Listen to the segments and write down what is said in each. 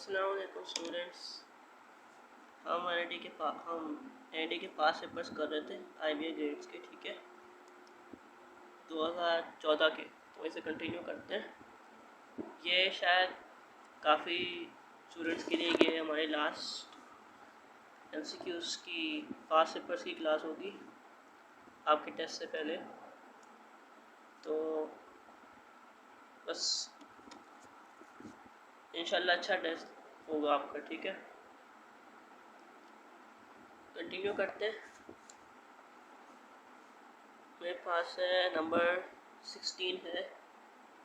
अस्सलाम वालेकुम स्टूडेंट्स। हम एनआईटी के पास पेपर्स कर रहे थे आईबीए ग्रेड्स के, ठीक है, 2014 के। तो इसे कंटिन्यू करते हैं। ये शायद काफ़ी स्टूडेंट्स के लिए ये हमारी लास्ट एमसीक्यूज़ की पास पेपर्स की क्लास होगी आपके टेस्ट से पहले। तो बस इंशाल्लाह अच्छा टेस्ट होगा आपका, ठीक है। कंटिन्यू करते हैं। मेरे पास है नंबर 16 है,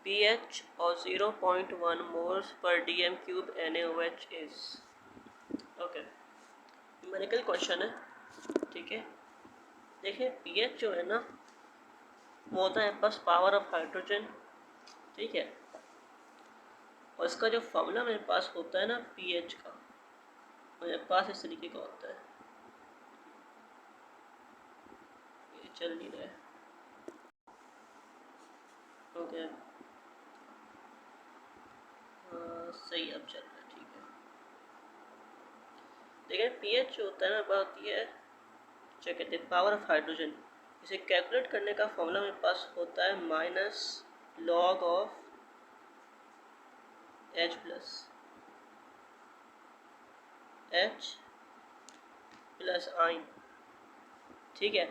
pH और 0.1 moles per dm cube NaOH is. Okay, numerical question है, ठीक है। देखिए pH जो है ना वो होता है पास पावर ऑफ हाइड्रोजन, ठीक है। और इसका जो फॉर्मूला मेरे पास होता है ना pH का, मेरे पास इस तरीके का होता है। ये चल नहीं रहा है, ओके। सही अब चल रहा है, ठीक है। देखिए pH जो होता है ना बात ये है, क्या कहते हैं, पावर ऑफ हाइड्रोजन। इसे कैलकुलेट करने का फॉर्मूला मेरे पास होता है minus log of H plus आइन, ठीक है।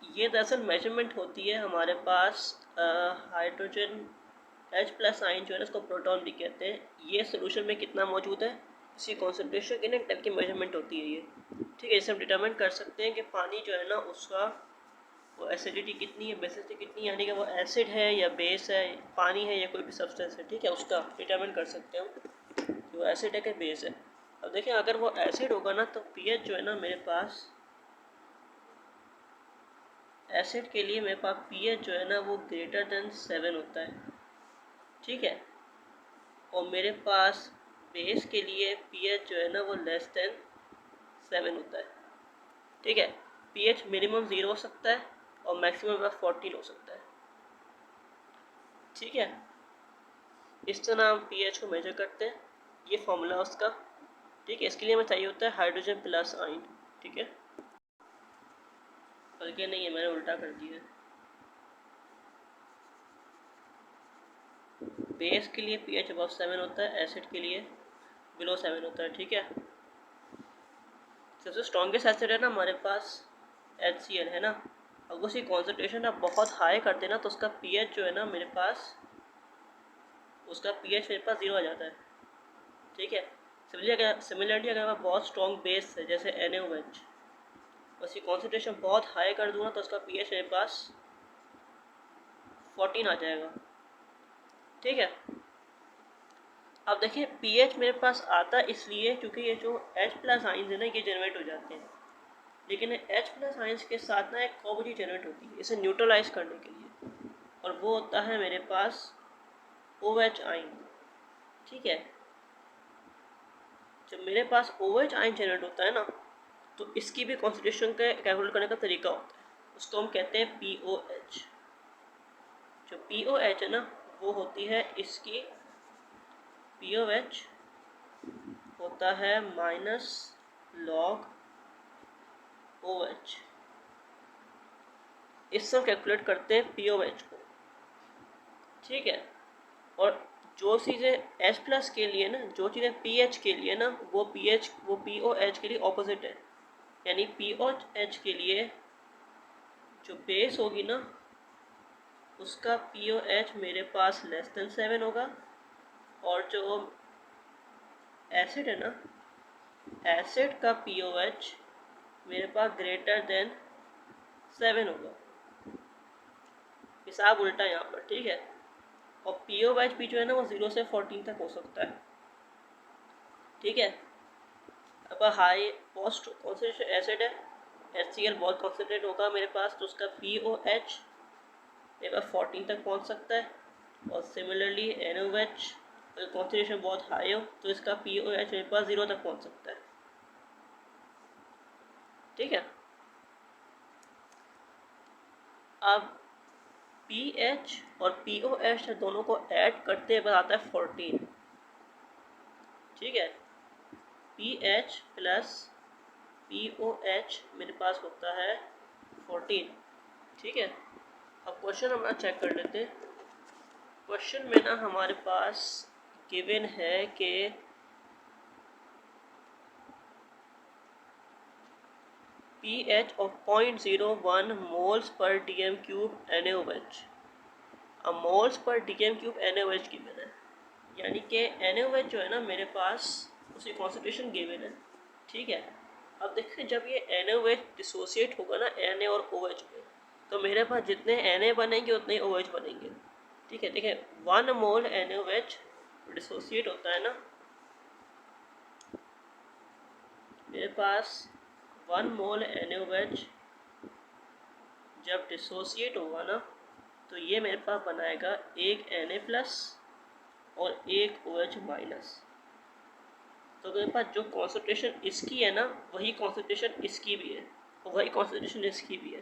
ये दरअसल मेजरमेंट होती है हमारे पास हाइड्रोजन H प्लस आइन जो है ना, इसको प्रोटॉन भी कहते हैं। ये सोल्यूशन में कितना मौजूद है, इसी कॉन्सेंट्रेशन की ना टाइप की मेजरमेंट होती है ये, ठीक है। इसे हम डिटरमिन कर सकते हैं कि पानी जो है ना उसका वो एसिडिटी कितनी है, बेसिसिटी कितनी है, यानी कि वो एसिड है या बेस है, पानी है या कोई भी सब्सटेंस है, ठीक है। उसका डिटरमिन कर सकते हैं कि वो एसिड है कि बेस है। अब देखिए अगर वो एसिड होगा ना तो पीएच जो है ना मेरे पास, एसिड के लिए मेरे पास पीएच जो है ना वो ग्रेटर देन 7 होता है, ठीक है। और मेरे पास बेस के लिए पीएच जो है ना वो लेस देन 7 होता है, ठीक है। पीएच मिनिमम 0 हो सकता है और मैक्सिमम 14 हो सकता है, ठीक है। इस तरह हम पीएच को मेजर करते हैं। ये फॉर्मूला उसका, ठीक है। इसके लिए हमें चाहिए होता है हाइड्रोजन प्लस आइन, ठीक है। बल्कि नहीं है, मैंने उल्टा कर दिया। बेस के लिए पीएच अबव 7 होता है, एसिड के लिए बिलो 7 होता है, ठीक है। सबसे स्ट्रॉन्गेस्ट एसिड है ना हमारे पास HCl है ना। अगर उसकी कॉन्सेंट्रेशन आप बहुत हाई कर देना तो उसका पीएच जो है ना मेरे पास, उसका पीएच मेरे पास 0 आ जाता है, ठीक है। सिमिलरली अगर मैं बहुत स्ट्रॉन्ग बेस है जैसे NaOH, उसकी कॉन्सेंट्रेशन बहुत हाई कर दूँगा तो उसका पीएच मेरे पास 14 आ जाएगा, ठीक है। अब देखिए पीएच मेरे पास आता इसलिए क्योंकि ये जो H प्लस आइंस है ना ये जनरेट हो जाते हैं, लेकिन H प्लस आइंस के साथ ना एक कोबडी जनरेट होती है इसे न्यूट्रलाइज करने के लिए, और वो होता है मेरे पास OH आइन, ठीक है। जब मेरे पास OH आइन जनरेट होता है ना तो इसकी भी कॉन्सेंट्रेशन का कैलकुलेट करने का तरीका होता है, उसको हम कहते हैं POH। जो POH है ना वो होती है इसकी, POH होता है माइनस लॉग OH। इससे हम कैलकुलेट करते हैं POH को, ठीक है। और जो चीज़ें H प्लस के लिए ना, जो चीज़ें PH के लिए ना वो POH के लिए ऑपोजिट है। यानी POH के लिए जो बेस होगी ना उसका POH मेरे पास लेस देन 7 होगा, और जो एसिड है ना, एसिड का POH मेरे पास ग्रेटर देन 7 होगा। हिसाब उल्टा यहाँ पर, ठीक है। और POH भी जो है ना वो 0 से 14 तक हो सकता है, ठीक है। अब हाई बहुत कॉन्सेंट्रेटेड एसिड है, HCl बहुत कॉन्सेंट्रेट होगा मेरे पास तो उसका POH मेरे पास 14 तक पहुँच सकता है। और सिमिलरली NaOH अगर कॉन्सेंट्रेशन बहुत हाई हो तो इसका POH मेरे पास 0 तक पहुँच सकता है, ठीक है। अब PH और POH दोनों को ऐड करते हुए आता है 14, ठीक है। PH प्लस POH मेरे पास होता है 14, ठीक है। अब क्वेश्चन हम चेक कर लेते हैं। क्वेश्चन में ना हमारे पास गिवन है कि pH of 0.01 moles per dm cube NaOH, अब moles per dm cube NaOH given है, यानी कि NaOH जो है ना मेरे पास उसकी कॉन्सेंट्रेशन गिवन है, ठीक है। अब देखिए जब ये NaOH डिसोसिएट होगा ना Na और OH में, तो मेरे पास जितने Na बनेंगे उतने ही OH बनेंगे, ठीक है। देखिए 1 मोल NaOH डिसोसिएट होता है ना, मेरे पास 1 मोल NaOH जब डिसोसिएट होगा ना, तो ये मेरे पास बनाएगा एक Na प्लस और एक OH माइनस। तो मेरे पास जो कॉन्सेंट्रेशन इसकी है ना वही कॉन्सेंट्रेशन इसकी भी है और वही कॉन्सेंट्रेशन इसकी भी है।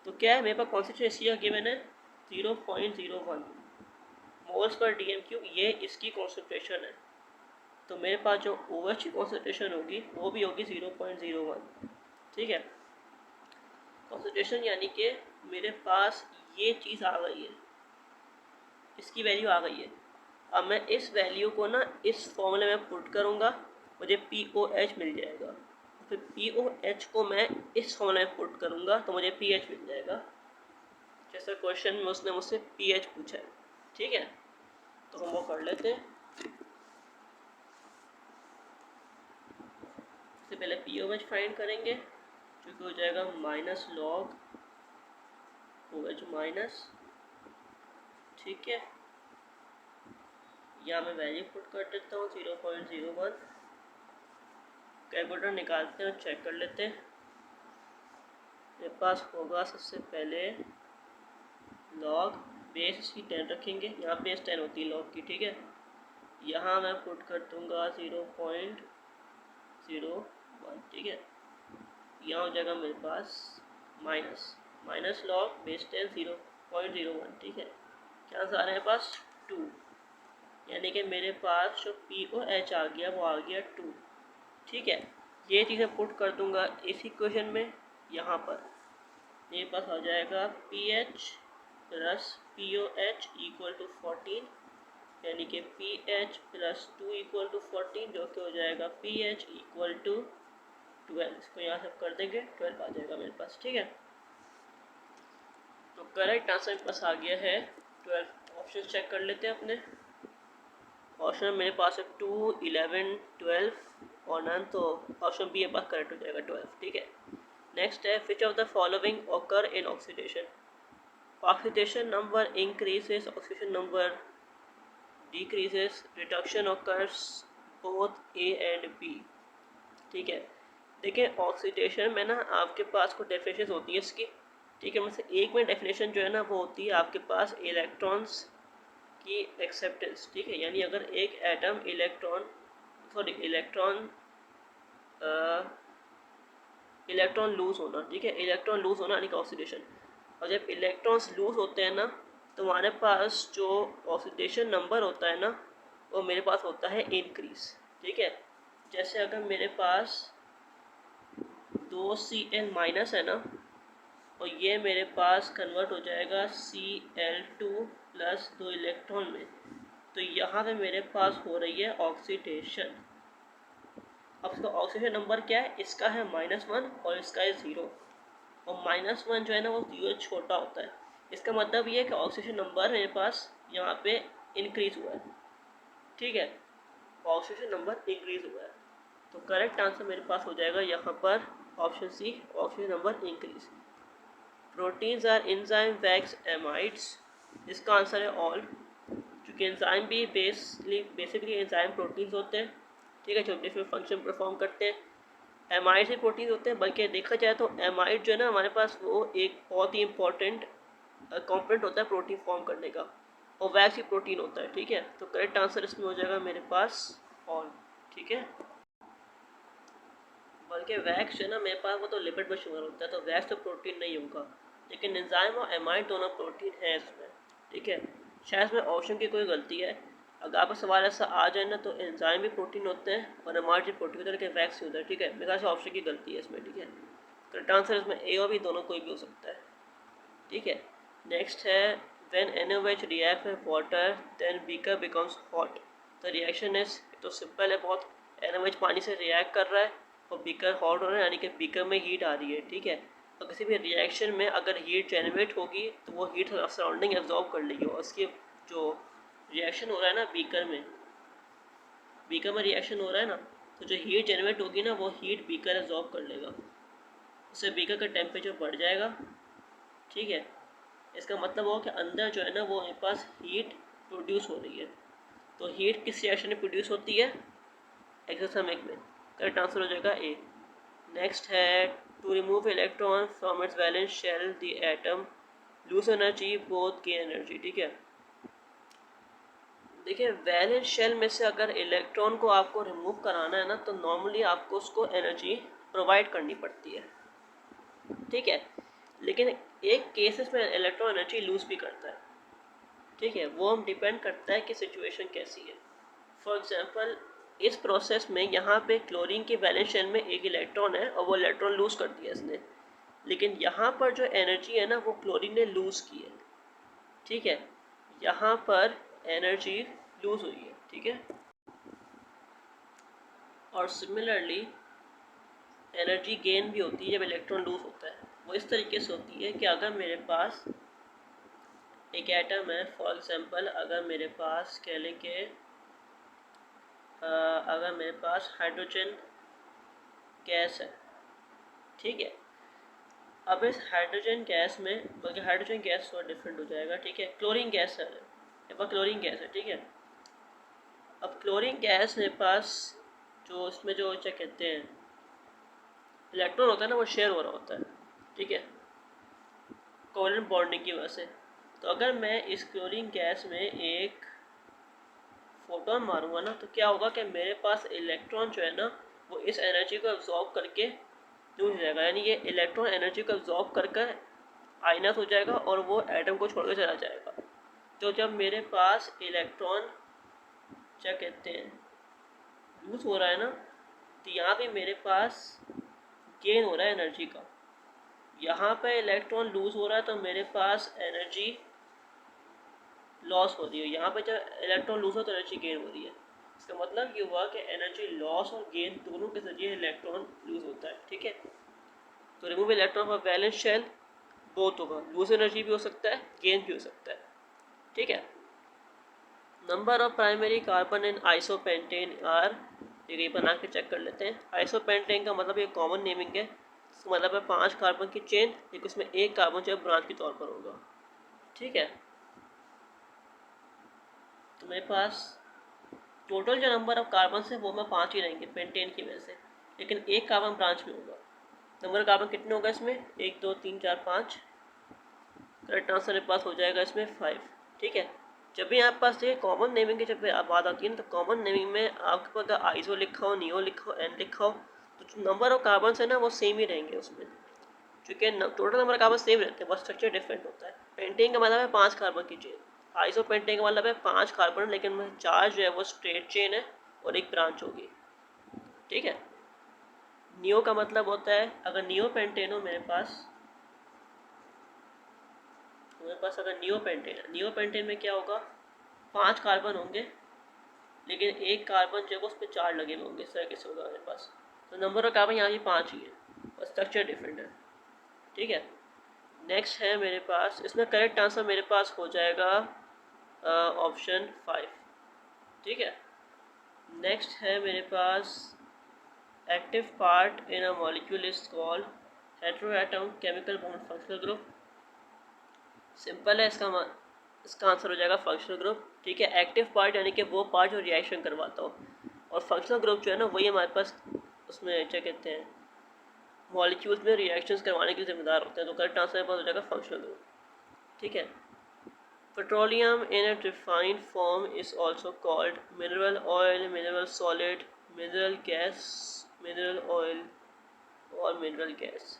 तो क्या है, मेरे पास कॉन्सेंट्रेशन इसकी का गिवन है 0.01 मोल्स पर डीएम क्यूब, ये इसकी कॉन्सेंट्रेशन है। तो मेरे पास जो OH की कॉन्सेंट्रेशन होगी वो भी होगी 0.01, ठीक है। कॉन्सेंट्रेशन यानी कि मेरे पास ये चीज़ आ गई है, इसकी वैल्यू आ गई है। अब मैं इस वैल्यू को ना इस फॉर्मूले में पुट करूँगा, मुझे POH मिल जाएगा। फिर POH को मैं इस फॉर्मूले में पुट करूँगा तो मुझे PH मिल जाएगा, जैसा क्वेश्चन में उसने मुझसे PH पूछा है, ठीक है। तो हम वो कर लेते हैं। सबसे पहले POH फाइंड करेंगे, जो कि हो जाएगा माइनस लॉग OH माइनस, ठीक है। यहाँ मैं वैल्यू पुट कर देता हूँ 0.01। कैलकुलेटर निकालते हैं और चेक कर लेते हैं। मेरे पास होगा सबसे पहले लॉग, बेस इसकी 10 रखेंगे, यहाँ बेस 10 होती है लॉग की, ठीक है। यहाँ मैं पुट कर दूँगा 0.01, ठीक है। यहाँ हो जाएगा मेरे पास माइनस लॉग बेस 10 0.01, ठीक है। क्या आंसर आ रहा है पास 2, यानी कि मेरे पास जो POH आ गया वो आ गया 2, ठीक है। ये चीज़ें पुट कर दूंगा इस इक्वेशन में, यहाँ पर मेरे पास आ जाएगा PH plus POH equal to 14, यानी कि PH प्लस 2 इक्वल टू 14, जो कि हो जाएगा PH इक्वल टू 12। इसको यहाँ से कर देंगे 12 आ जाएगा मेरे पास, ठीक है। तो करेक्ट आंसर मेरे पास आ गया है 12। ऑप्शन चेक कर लेते हैं अपने। ऑप्शन मेरे पास है 2, 11, 12 और नन, तो ऑप्शन बी मेरे पास करेक्ट हो जाएगा 12, ठीक है। नेक्स्ट है which of the following occur in oxidation. Oxidation number increases, oxidation number decreases, reduction occurs both A and B, ठीक है। देखिए ऑक्सीडेशन में ना आपके पास कुछ डेफिनेशन होती है इसकी, ठीक है। मतलब एक में डेफिनेशन जो है ना वो होती है आपके पास इलेक्ट्रॉन्स की एक्सेप्टेंस, ठीक है। यानी अगर एक एटम इलेक्ट्रॉन लूज होना, ठीक है, इलेक्ट्रॉन लूज होना यानी कि ऑक्सीडेशन। और जब इलेक्ट्रॉन्स लूज होते हैं ना तो हमारे पास जो ऑक्सीडेशन नंबर होता है ना वो मेरे पास होता है इंक्रीज, ठीक है। जैसे अगर मेरे पास 2Cl माइनस है ना और ये मेरे पास कन्वर्ट हो जाएगा Cl2 प्लस 2 इलेक्ट्रॉन में, तो यहाँ पे मेरे पास हो रही है ऑक्सीडेशन। अब इसका ऑक्सीडेशन नंबर क्या है, इसका है -1 और इसका है 0, और -1 जो है ना वो 0 छोटा होता है। इसका मतलब ये है कि ऑक्सीडेशन नंबर मेरे पास यहाँ पे इंक्रीज हुआ है, ठीक है। ऑक्सीडेशन नंबर इंक्रीज हुआ है, तो करेक्ट आंसर मेरे पास हो जाएगा यहाँ पर option C, oxidation number increase. Proteins are enzyme wax amides, इसका आंसर है ऑल, क्योंकि एंजाइम भी बेसिकली एंजाइम प्रोटीन्स होते हैं, ठीक है, जो डिफरेंट फंक्शन परफॉर्म करते हैं। एमाइड से प्रोटीन होते हैं, बल्कि देखा जाए तो एमाइड जो है ना हमारे पास वो एक बहुत ही इंपॉर्टेंट कॉम्पोनेंट होता है प्रोटीन फॉर्म करने का, और वैक्स ही प्रोटीन होता है, ठीक है। तो करेक्ट आंसर इसमें हो जाएगा मेरे पास ऑल, ठीक है। बल्कि वैक्स जो है ना मेरे पास वो तो लिपिड में शुगर होता है, तो वैक्स तो प्रोटीन नहीं होगा, लेकिन एंजाइम और एमाइड दोनों प्रोटीन है इसमें, ठीक है, शायद इसमें ऑप्शन की कोई गलती है। अगर आपका सवाल ऐसा आ जाए ना तो एंजाइम भी प्रोटीन होते हैं और एमआर भी प्रोटीन होता है, लेकिन वैक्स होता है। ठीक है, मेरे ख्याल से ऑप्शन की गलती है इसमें। ठीक है, करेक्ट आंसर इसमें ए और बी दोनों कोई भी हो सकता है। ठीक है, नेक्स्ट है when NaOH react with water then beaker becomes hot. The reaction is, तो सिंपल है बहुत, NaOH पानी से रिएक्ट कर रहा है और बीकर हॉट हो रहा है, यानी कि बीकर में हीट आ रही है। ठीक है, तो किसी भी रिएक्शन में अगर हीट जनरेट होगी तो वो हीट सराउंडिंग एब्जॉर्ब कर लेगी, और उसकी जो रिएक्शन हो रहा है ना बीकर में रिएक्शन हो रहा है ना, तो जो हीट जनरेट होगी ना वो हीट बीकर एब्जॉर्ब कर लेगा, उससे बीकर का टेम्परेचर बढ़ जाएगा। ठीक है, इसका मतलब हो कि अंदर जो है ना वो मेरे पास हीट प्रोड्यूस हो रही है। तो हीट किस रिएक्शन में प्रोड्यूस होती है? एक्सोथर्मिक में। करेक्ट आंसर हो जाएगा ए। नेक्स्ट है to remove electron from its valence shell the atom lose energy both gain energy. ठीक है, देखिए वैलेंस शेल में से अगर इलेक्ट्रॉन को आपको रिमूव कराना है ना तो नॉर्मली आपको उसको एनर्जी प्रोवाइड करनी पड़ती है। ठीक है, लेकिन एक केसेस में इलेक्ट्रॉन एनर्जी लूज भी करता है। ठीक है, वो हम डिपेंड करता है कि सिचुएशन कैसी है। फॉर एग्जांपल इस प्रोसेस में यहाँ पे क्लोरीन की वैलेंस शेल में एक इलेक्ट्रॉन है और वो इलेक्ट्रॉन लूज कर दिया इसने, लेकिन यहाँ पर जो एनर्जी है ना वो क्लोरीन ने लूज की है। ठीक है, यहाँ पर एनर्जी लूज हुई है। ठीक है, और सिमिलरली एनर्जी गेन भी होती है जब इलेक्ट्रॉन लूज होता है। वो इस तरीके से होती है कि अगर मेरे पास एक एटम है, फॉर एग्जांपल अगर मेरे पास कह लें कि अगर मेरे पास हाइड्रोजन गैस है। ठीक है, अब इस हाइड्रोजन गैस में, बल्कि हाइड्रोजन गैस थोड़ा डिफरेंट हो जाएगा। ठीक है, क्लोरीन गैस है, मेरे पास क्लोरीन गैस है। ठीक है, अब क्लोरीन गैस मेरे पास जो इसमें जो क्या कहते हैं इलेक्ट्रॉन होता है ना वो शेयर हो रहा होता है। ठीक है, कोवलेंट बॉन्डिंग की वजह से। तो अगर मैं इस क्लोरीन गैस में एक फोटोन मारूंगा ना तो क्या होगा कि मेरे पास इलेक्ट्रॉन जो है ना वो इस एनर्जी को एब्जॉर्ब करके लूज हो जाएगा, यानी ये इलेक्ट्रॉन एनर्जी को एब्जॉर्ब कर आयनस हो जाएगा और वो एटम को छोड़कर चला जाएगा। तो जब मेरे पास इलेक्ट्रॉन क्या कहते हैं लूज हो रहा है ना तो यहाँ पे मेरे पास गेन हो रहा है एनर्जी का। यहाँ पे इलेक्ट्रॉन लूज हो रहा है तो मेरे पास एनर्जी लॉस हो रही है। यहाँ पे जब इलेक्ट्रॉन लूज हो तो एनर्जी गेन हो रही है। इसका मतलब ये हुआ कि एनर्जी लॉस और गेन दोनों के जरिए इलेक्ट्रॉन लूज होता है। ठीक है, तो remove electron from valence shell both होगा, लूज एनर्जी भी हो सकता है, गेन भी हो सकता है। ठीक है, number of primary carbon in isopentane are, ये बना के चेक कर लेते हैं। आइसोपेंटेन का मतलब ये कॉमन नेमिंग है, इसका मतलब है 5 कार्बन की चेन, लेकिन उसमें एक कार्बन जो है ब्रांच के तौर पर होगा। ठीक है, तो मेरे पास टोटल जो नंबर ऑफ कार्बन है वो मैं 5 ही रहेंगे पेंटेन की वजह से, लेकिन एक कार्बन ब्रांच में होगा। नंबर ऑफ कार्बन कितने होगा इसमें? 1 2 3 4 5। करेक्ट आंसर मेरे पास हो जाएगा इसमें 5। ठीक है, जब भी आपके पास ये कॉमन नेमिंग की जब बात आती है ना तो कॉमन नेमिंग में आपके पास अगर आइसो लिखा हो, नियो लिखा हो, एन लिखा हो तो जो नंबर ऑफ कार्बन है ना वो सेम ही रहेंगे उसमें, क्योंकि total number of carbon same रहते हैं, बस स्ट्रक्चर डिफरेंट होता है। पेंटेन का मतलब है 5 कार्बन की चेन, आइसो पेंटेन का मतलब है 5 कार्बन लेकिन 4 जो है वो स्ट्रेट चेन है और एक ब्रांच होगी। ठीक है, नियो का मतलब होता है अगर नियो पेंटेन हो मेरे पास अगर नियो पेंटेन में क्या होगा, 5 कार्बन होंगे लेकिन एक कार्बन जो है उस पर 4 लगे हुए होंगे, इस तरह से होगा मेरे पास। तो नंबर ऑफ कार्बन यहाँ भी 5 ही है और स्ट्रक्चर डिफरेंट है। ठीक है, नेक्स्ट है मेरे पास, इसमें करेक्ट आंसर मेरे पास हो जाएगा ऑप्शन 5। ठीक है, नेक्स्ट है मेरे पास active part in a molecule is called heteroatom chemical bond functional group. Simple है, इसका आंसर हो जाएगा फंक्शनल ग्रुप। ठीक है, एक्टिव पार्ट यानी कि वो पार्ट जो रिएक्शन करवाता हो, और फंक्शनल ग्रुप जो है ना वही हमारे पास उसमें क्या कहते हैं मॉलिक्यूल्स में रिएक्शंस करवाने के लिए जिम्मेदार होते हैं। तो करेक्ट आंसर हो जाएगा फंक्शनल ग्रुप। ठीक है, petroleum in a refined form is also called mineral oil, mineral solid, mineral gas, mineral oil और मिनरल गैस।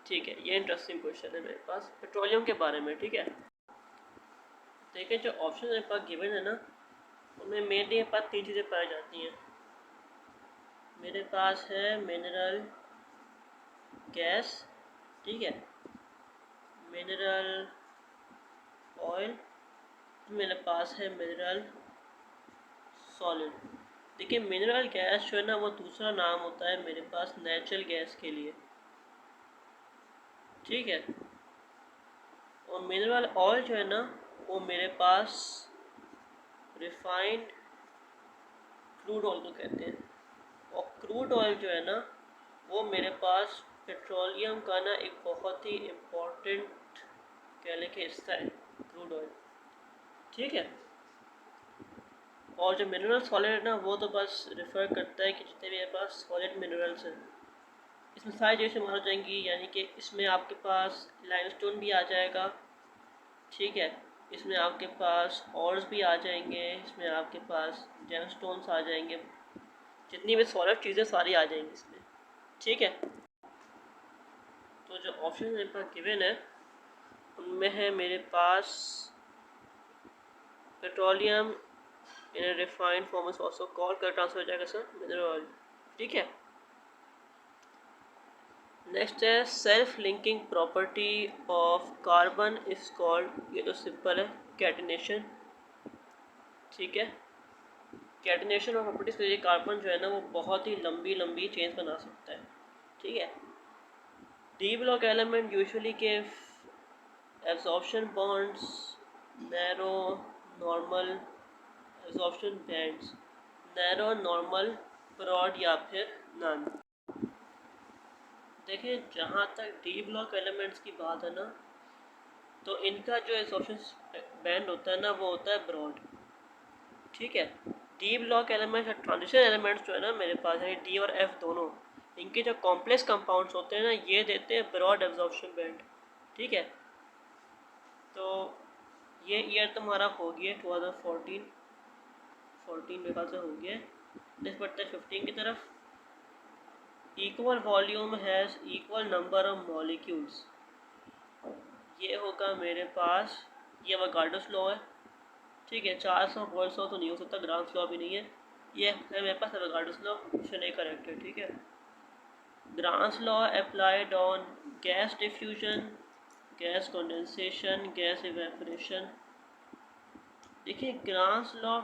ठीक है, ये इंटरेस्टिंग क्वेश्चन है मेरे पास पेट्रोलियम के बारे में। ठीक है, देखिए जो ऑप्शन मेरे पास गिवन है ना, उनमें मेनली मेरे पास 3 चीज़ें पाई जाती हैं। मेरे पास है मिनरल गैस, ठीक है, मिनरल ऑयल, मेरे पास है मिनरल सॉलिड। देखिए मिनरल गैस जो है ना वो दूसरा नाम होता है मेरे पास नेचुरल गैस के लिए, ठीक है। और मिनरल ऑयल जो है ना वो मेरे पास रिफाइंड क्रूड ऑयल को कहते हैं। और क्रूड ऑयल जो है ना वो मेरे पास पेट्रोलियम का ना एक बहुत ही इम्पोर्टेंट कह लें कि हिस्सा है क्रूड ऑयल, ठीक है। और जो मिनरल सॉलिड है ना वो तो बस रिफ़र करता है कि जितने भी मेरे पास सॉलिड मिनरल्स हैं इसमें सारी चीज़ें शुमार हो जाएंगी, यानी कि इसमें आपके पास लाइमस्टोन भी आ जाएगा, ठीक है। इसमें आपके पास ऑर्स भी आ जाएंगे, इसमें आपके पास जेमस्टोन्स आ जाएंगे, जितनी भी सॉलिड चीज़ें सारी आ जाएंगी इसमें, ठीक है। तो जो ऑप्शन मेरे पास गिवन है उनमें है मेरे पास petroleum in refined form is also called, कर ट्रांसफर हो जाएगा सर मिनरल ऑयल, ठीक है। नेक्स्ट है self linking property of carbon is called, ये तो सिंपल है, कैटिनेशन, ठीक है। कैटिनेशन और प्रॉपर्टीज के लिए कार्बन जो है ना वो बहुत ही लंबी लंबी चेन्स बना सकता है, ठीक है। डी ब्लॉक एलिमेंट यूजुअली के absorption bonds, narrow normal absorption bands, narrow normal broad या फिर नन। देखिए जहाँ तक डी ब्लॉक एलिमेंट्स की बात है ना तो इनका जो एब्जॉर्प्शन बैंड होता है ना वो होता है ब्रॉड, ठीक है। डी ब्लॉक एलिमेंट्स या ट्रांजिशन एलिमेंट्स जो है ना मेरे पास है डी और एफ दोनों, इनके जो कॉम्प्लेक्स कंपाउंड्स होते हैं ना ये देते हैं ब्रॉड एब्जॉर्प्शन बैंड, ठीक है। तो ये ईयर तुम्हारा हो गया 2014 मेरे ख्याल से हो गया। नेक्स्ट बढ़ते हैं 15 की तरफ। Equal volume has equal number of molecules, ये होगा मेरे पास, ये अवोगाड्रोस लॉ है, ठीक है। 400 बोल्स तो नहीं हो सकता, ग्राम्स लॉ भी नहीं है, ये है मेरे पास अवोगाड्रोस लॉ, ऑप्शन ए करेक्ट है, ठीक है। Grams law applied on gas diffusion, gas condensation, gas evaporation. देखिए ग्राम्स लॉ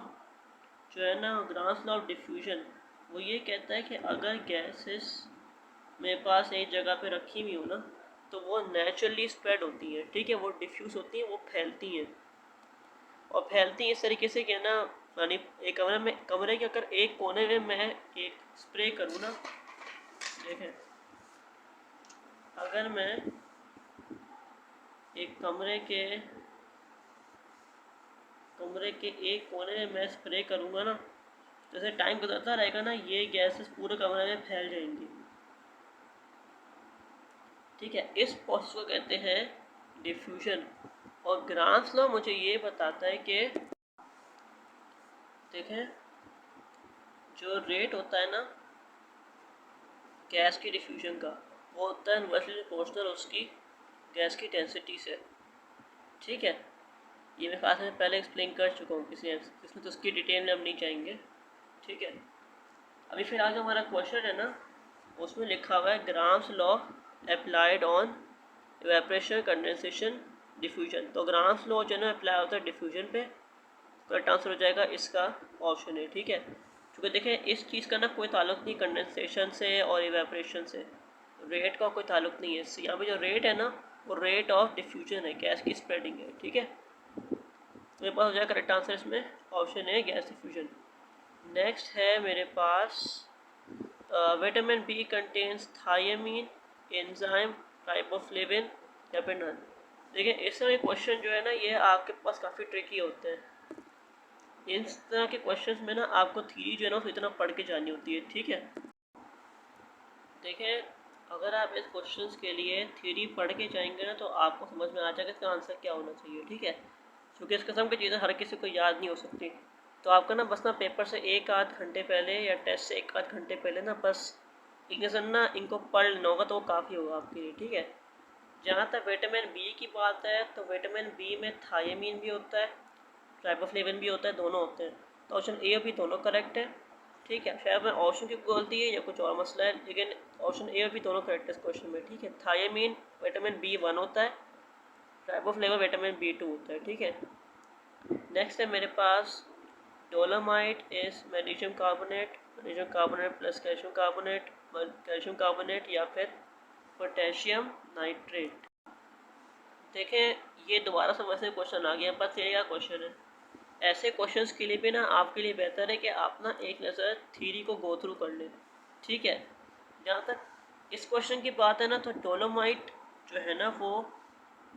जो है ना, ग्राम्स लॉ ऑफ डिफ्यूजन, वो ये कहता है कि अगर गैसेस मेरे पास एक जगह पे रखी हुई हो ना तो वो नेचुरली स्प्रेड होती हैं, ठीक है, वो डिफ्यूज़ होती हैं, वो फैलती हैं। और फैलती हैं इस तरीके से कि ना, यानी एक कमरे के अगर एक कोने में मैं एक स्प्रे करूँ ना, देखें अगर मैं एक कमरे के एक कोने में मैं स्प्रे करूँगा ना, जैसे टाइम गुजरता रहेगा ना ये गैसेस पूरे कमरे में फैल जाएंगी, ठीक है। इस प्रोसेस को कहते हैं डिफ्यूजन। और ग्राम्स लॉ मुझे ये बताता है कि देखें जो रेट होता है ना गैस की डिफ्यूजन का वो होता है इनवर्सली प्रोपोर्शनल उसकी गैस की डेंसिटी से, ठीक है। ये मैं खास में पहले एक्सप्लेन कर चुका हूँ इसमें तो उसकी डिटेल में हम नहीं जाएंगे, ठीक है। अभी फिलहाल जो हमारा क्वेश्चन है ना उसमें लिखा हुआ है grams law applied on evaporation, condensation, diffusion. तो ग्राम्स लॉ जो है ना अप्लाई होता है डिफ्यूजन पे, करेक्ट आंसर हो जाएगा इसका ऑप्शन है, ठीक है। क्योंकि देखें इस चीज़ का ना कोई ताल्लुक नहीं कंडेंसेशन से और इवेपोरेशन से, रेट का कोई ताल्लुक नहीं है। यहाँ पे जो रेट है ना वो रेट ऑफ डिफ्यूजन है, गैस की स्प्रेडिंग है, ठीक है। तो मेरे पास हो जाएगा करेक्ट आंसर इसमें ऑप्शन है गैस डिफ्यूजन। नेक्स्ट है मेरे पास vitamin B contains thiamine enzyme riboflavin या फिर नन। देखिए इस तरह के क्वेश्चन जो है ना ये आपके पास काफ़ी ट्रिकी होते हैं। इस तरह के क्वेश्चंस में ना आपको थ्योरी जो है ना वो इतना पढ़ के जानी होती है, ठीक है। देखें अगर आप इस क्वेश्चंस के लिए थ्योरी पढ़ के जाएंगे ना तो आपको समझ में आ जाएगा इसका आंसर क्या होना चाहिए, ठीक है। क्योंकि इस किस्म की चीज़ें हर किसी को याद नहीं हो सकती, तो आपका ना बस ना पेपर से एक आध घंटे पहले या टेस्ट से एक आध घंटे पहले ना बस ना इनको पढ़ लेना होगा तो वो काफ़ी होगा आपके लिए, ठीक है। जहाँ तक विटामिन बी की बात है तो विटामिन बी में थायमीन भी होता है राइबोफ्लेविन भी होता है, दोनों होते हैं। तो ऑप्शन ए और बी दोनों करेक्ट है। ठीक है, शायद मैं ऑप्शन की गलती है या कुछ और मसला है, लेकिन ऑप्शन ए और बी दोनों करेक्ट है इस क्वेश्चन में। ठीक है, थायमीन विटामिन B1 होता है, राइबोफ्लेविन विटामिन B2 होता है। ठीक है, नेक्स्ट है मेरे पास dolomite is magnesium carbonate plus calcium carbonate या फिर पोटेशियम नाइट्रेट। देखें, ये दोबारा से वैसे क्वेश्चन आ गया, बस ये क्या क्वेश्चन है। ऐसे क्वेश्चंस के लिए भी ना आपके लिए बेहतर है कि आप ना एक नज़र थ्योरी को गो थ्रू कर लें। ठीक है, जहाँ तक इस क्वेश्चन की बात है ना, तो डोलोमाइट जो है ना वो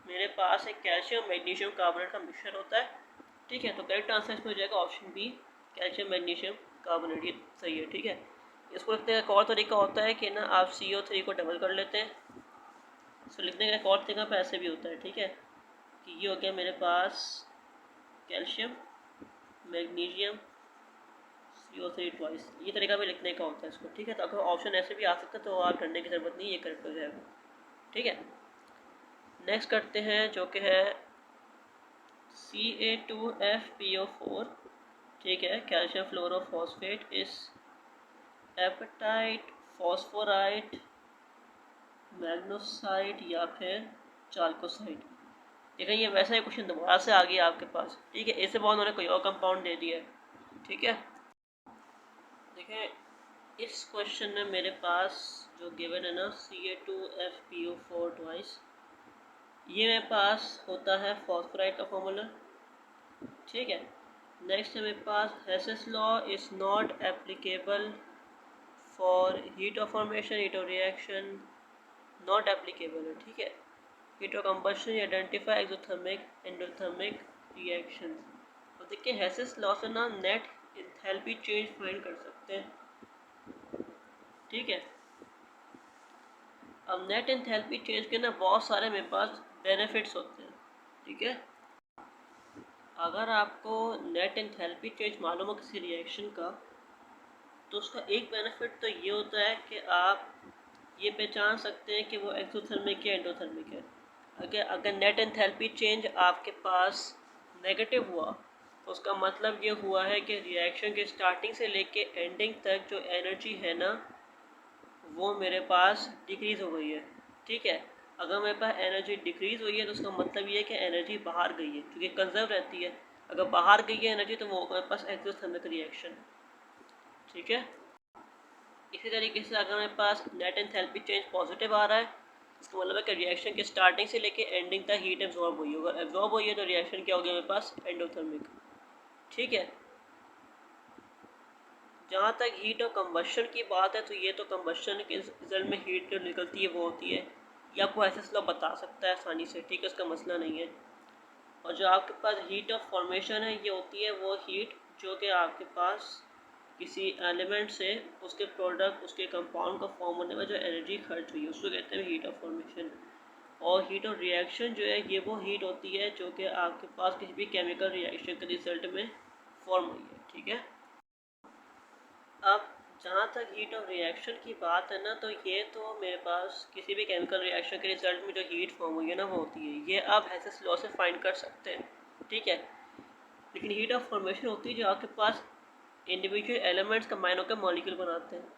मेरे पास एक कैल्शियम मैग्नीशियम कार्बोनेट का मिक्सचर होता है। ठीक है, तो करेक्ट आंसर इसमें हो जाएगा option B, calcium magnesium carbonate. ये सही है। ठीक है, इसको लिखने का एक और तरीका होता है कि ना आप CO3 को डबल कर लेते हैं। इसको लिखने का एक और तरीका पे ऐसे भी होता है। ठीक है, कि ये हो गया मेरे पास कैल्शियम मैग्नीशियम CO3 ट्वाइस, ये तरीका भी लिखने का होता है इसको। ठीक है, तो अगर ऑप्शन ऐसे भी आ सकता है तो आप डरने की ज़रूरत नहीं, ये करेक्ट हो जाएगा। ठीक है, नेक्स्ट करते हैं जो कि है Ca2FPO4। ठीक है, कैल्शियम फ्लोरोफॉस्फेट इस एपेटाइट फॉस्फोराइट मैग्नोसाइट या फिर चाल्कोसाइट। देखिए, ये वैसा ही क्वेश्चन दोबारा से आ गया आपके पास। ठीक है, इससे बहुत उन्होंने कोई और कंपाउंड दे दिया है। ठीक है, देखिए इस क्वेश्चन में मेरे पास जो गिवन है ना Ca2FPO4 ट्वाइस, ये मेरे पास होता है फॉस्फोराइट का फॉर्मूला। ठीक है, नेक्स्ट है मेरे पास Hess's law is not applicable for heat of formation, heat of reaction, not applicable है। ठीक है, heat of combustion identify exothermic endothermic reaction. और देखिए हेसेस लॉ से ना नेट एंथैल्पी चेंज फाइंड कर सकते हैं। ठीक है, अब नेट एंथैल्पी चेंज के ना बहुत सारे मेरे पास बेनिफिट्स होते हैं। ठीक है, अगर आपको नेट एंथैल्पी चेंज मालूम हो किसी रिएक्शन का, तो उसका एक बेनिफिट तो ये होता है कि आप ये पहचान सकते हैं कि वो एक्सोथर्मिक या एंडोथर्मिक है। अगर नेट एंथैल्पी चेंज आपके पास नेगेटिव हुआ, तो उसका मतलब ये हुआ है कि रिएक्शन के स्टार्टिंग से लेके एंडिंग तक जो एनर्जी है ना वो मेरे पास डिक्रीज़ हो गई है। ठीक है, अगर मेरे पास एनर्जी डिक्रीज़ हुई है तो उसका मतलब ये है कि एनर्जी बाहर गई है, क्योंकि कंजर्व रहती है। अगर बाहर गई है एनर्जी तो वो मेरे पास एक्सोथर्मिक रिएक्शन। ठीक है, इसी तरीके से अगर मेरे पास नेट एंथैल्पी चेंज पॉजिटिव आ रहा है, इसका मतलब है कि रिएक्शन के स्टार्टिंग से लेके एंडिंग तक हीट एब्जॉर्ब हुई है। अगर एब्जॉर्ब हुई है तो रिएक्शन क्या हो गया मेरे पास, एंडोथर्मिक। ठीक है, जहाँ तक हीट और कंबशन की बात है, तो ये तो कंबशन के रिजल्ट में हीट जो निकलती है वो होती है, ये आपको ऐसे स्लो बता सकता है आसानी से। ठीक है, उसका मसला नहीं है। और जो आपके पास हीट ऑफ फॉर्मेशन है, ये होती है वो हीट जो कि आपके पास किसी एलिमेंट से उसके प्रोडक्ट, उसके कंपाउंड का फॉर्म होने में जो एनर्जी खर्च हुई है, उसको कहते हैं हीट ऑफ फॉर्मेशन। और हीट ऑफ रिएक्शन जो है, ये वो हीट होती है जो कि आपके पास किसी भी केमिकल रिएक्शन के रिजल्ट में फॉर्म हुई है। ठीक है, अब जहाँ तक हीट ऑफ रिएक्शन की बात है ना, तो ये तो मेरे पास किसी भी केमिकल रिएक्शन के रिजल्ट में जो हीट फॉर्म हुई है ना वो होती है, ये आप हेसेस लॉ से फाइंड कर सकते हैं। ठीक है, लेकिन हीट ऑफ फॉर्मेशन होती है जो आपके पास इंडिविजुअल एलिमेंट्स कंबाइन होकर मॉलिक्यूल बनाते हैं,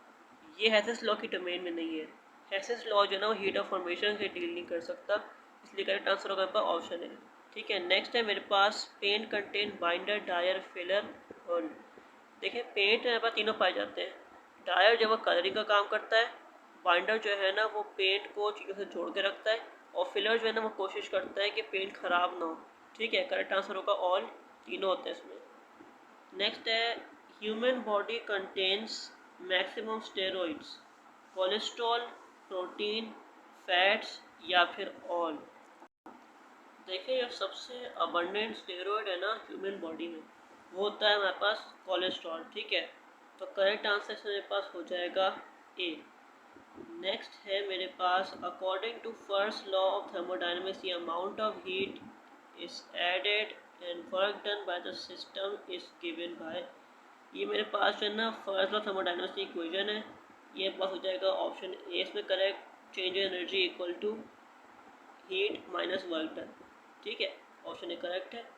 ये हेसेस लॉ की डोमेन में नहीं है। हेसेस लॉ जो है ना वो हीट ऑफ फॉर्मेशन से डील नहीं कर सकता, इसलिए करेक्ट आंसर होगा पर ऑप्शन है। ठीक है, नेक्स्ट है मेरे पास paint contain binder, drier, filler और देखिए पेंट मेरे पास तीनों पाए जाते हैं। डायर जो वो कलरिंग का काम करता है, बाइंडर जो है ना वो पेंट को चीज़ों से जोड़ के रखता है, और फिलर जो है ना वो कोशिश करता है कि पेंट ख़राब ना हो। ठीक है, करेक्ट आंसर होगा ऑल, तीनों होते हैं इसमें। नेक्स्ट है human body contains maximum steroids, cholesterol, protein, fats या फिर ऑल। देखिए ये सबसे अबंडेंट स्टेरॉइड है ना ह्यूमन बॉडी में, वो होता है हमारे पास कोलेस्ट्रॉल। ठीक है, तो करेक्ट आंसर मेरे पास हो जाएगा ए। नेक्स्ट है मेरे पास according to first law of thermodynamics the amount of heat is added and work done by the system is given by, ये मेरे पास है ना फर्स्ट लॉ थर्मोडायनेमिक्स की इक्वेशन है, ये पास हो जाएगा ऑप्शन ए इसमें correct. Change energy equal to heat minus work done. ठीक है, ऑप्शन ए करेक्ट है।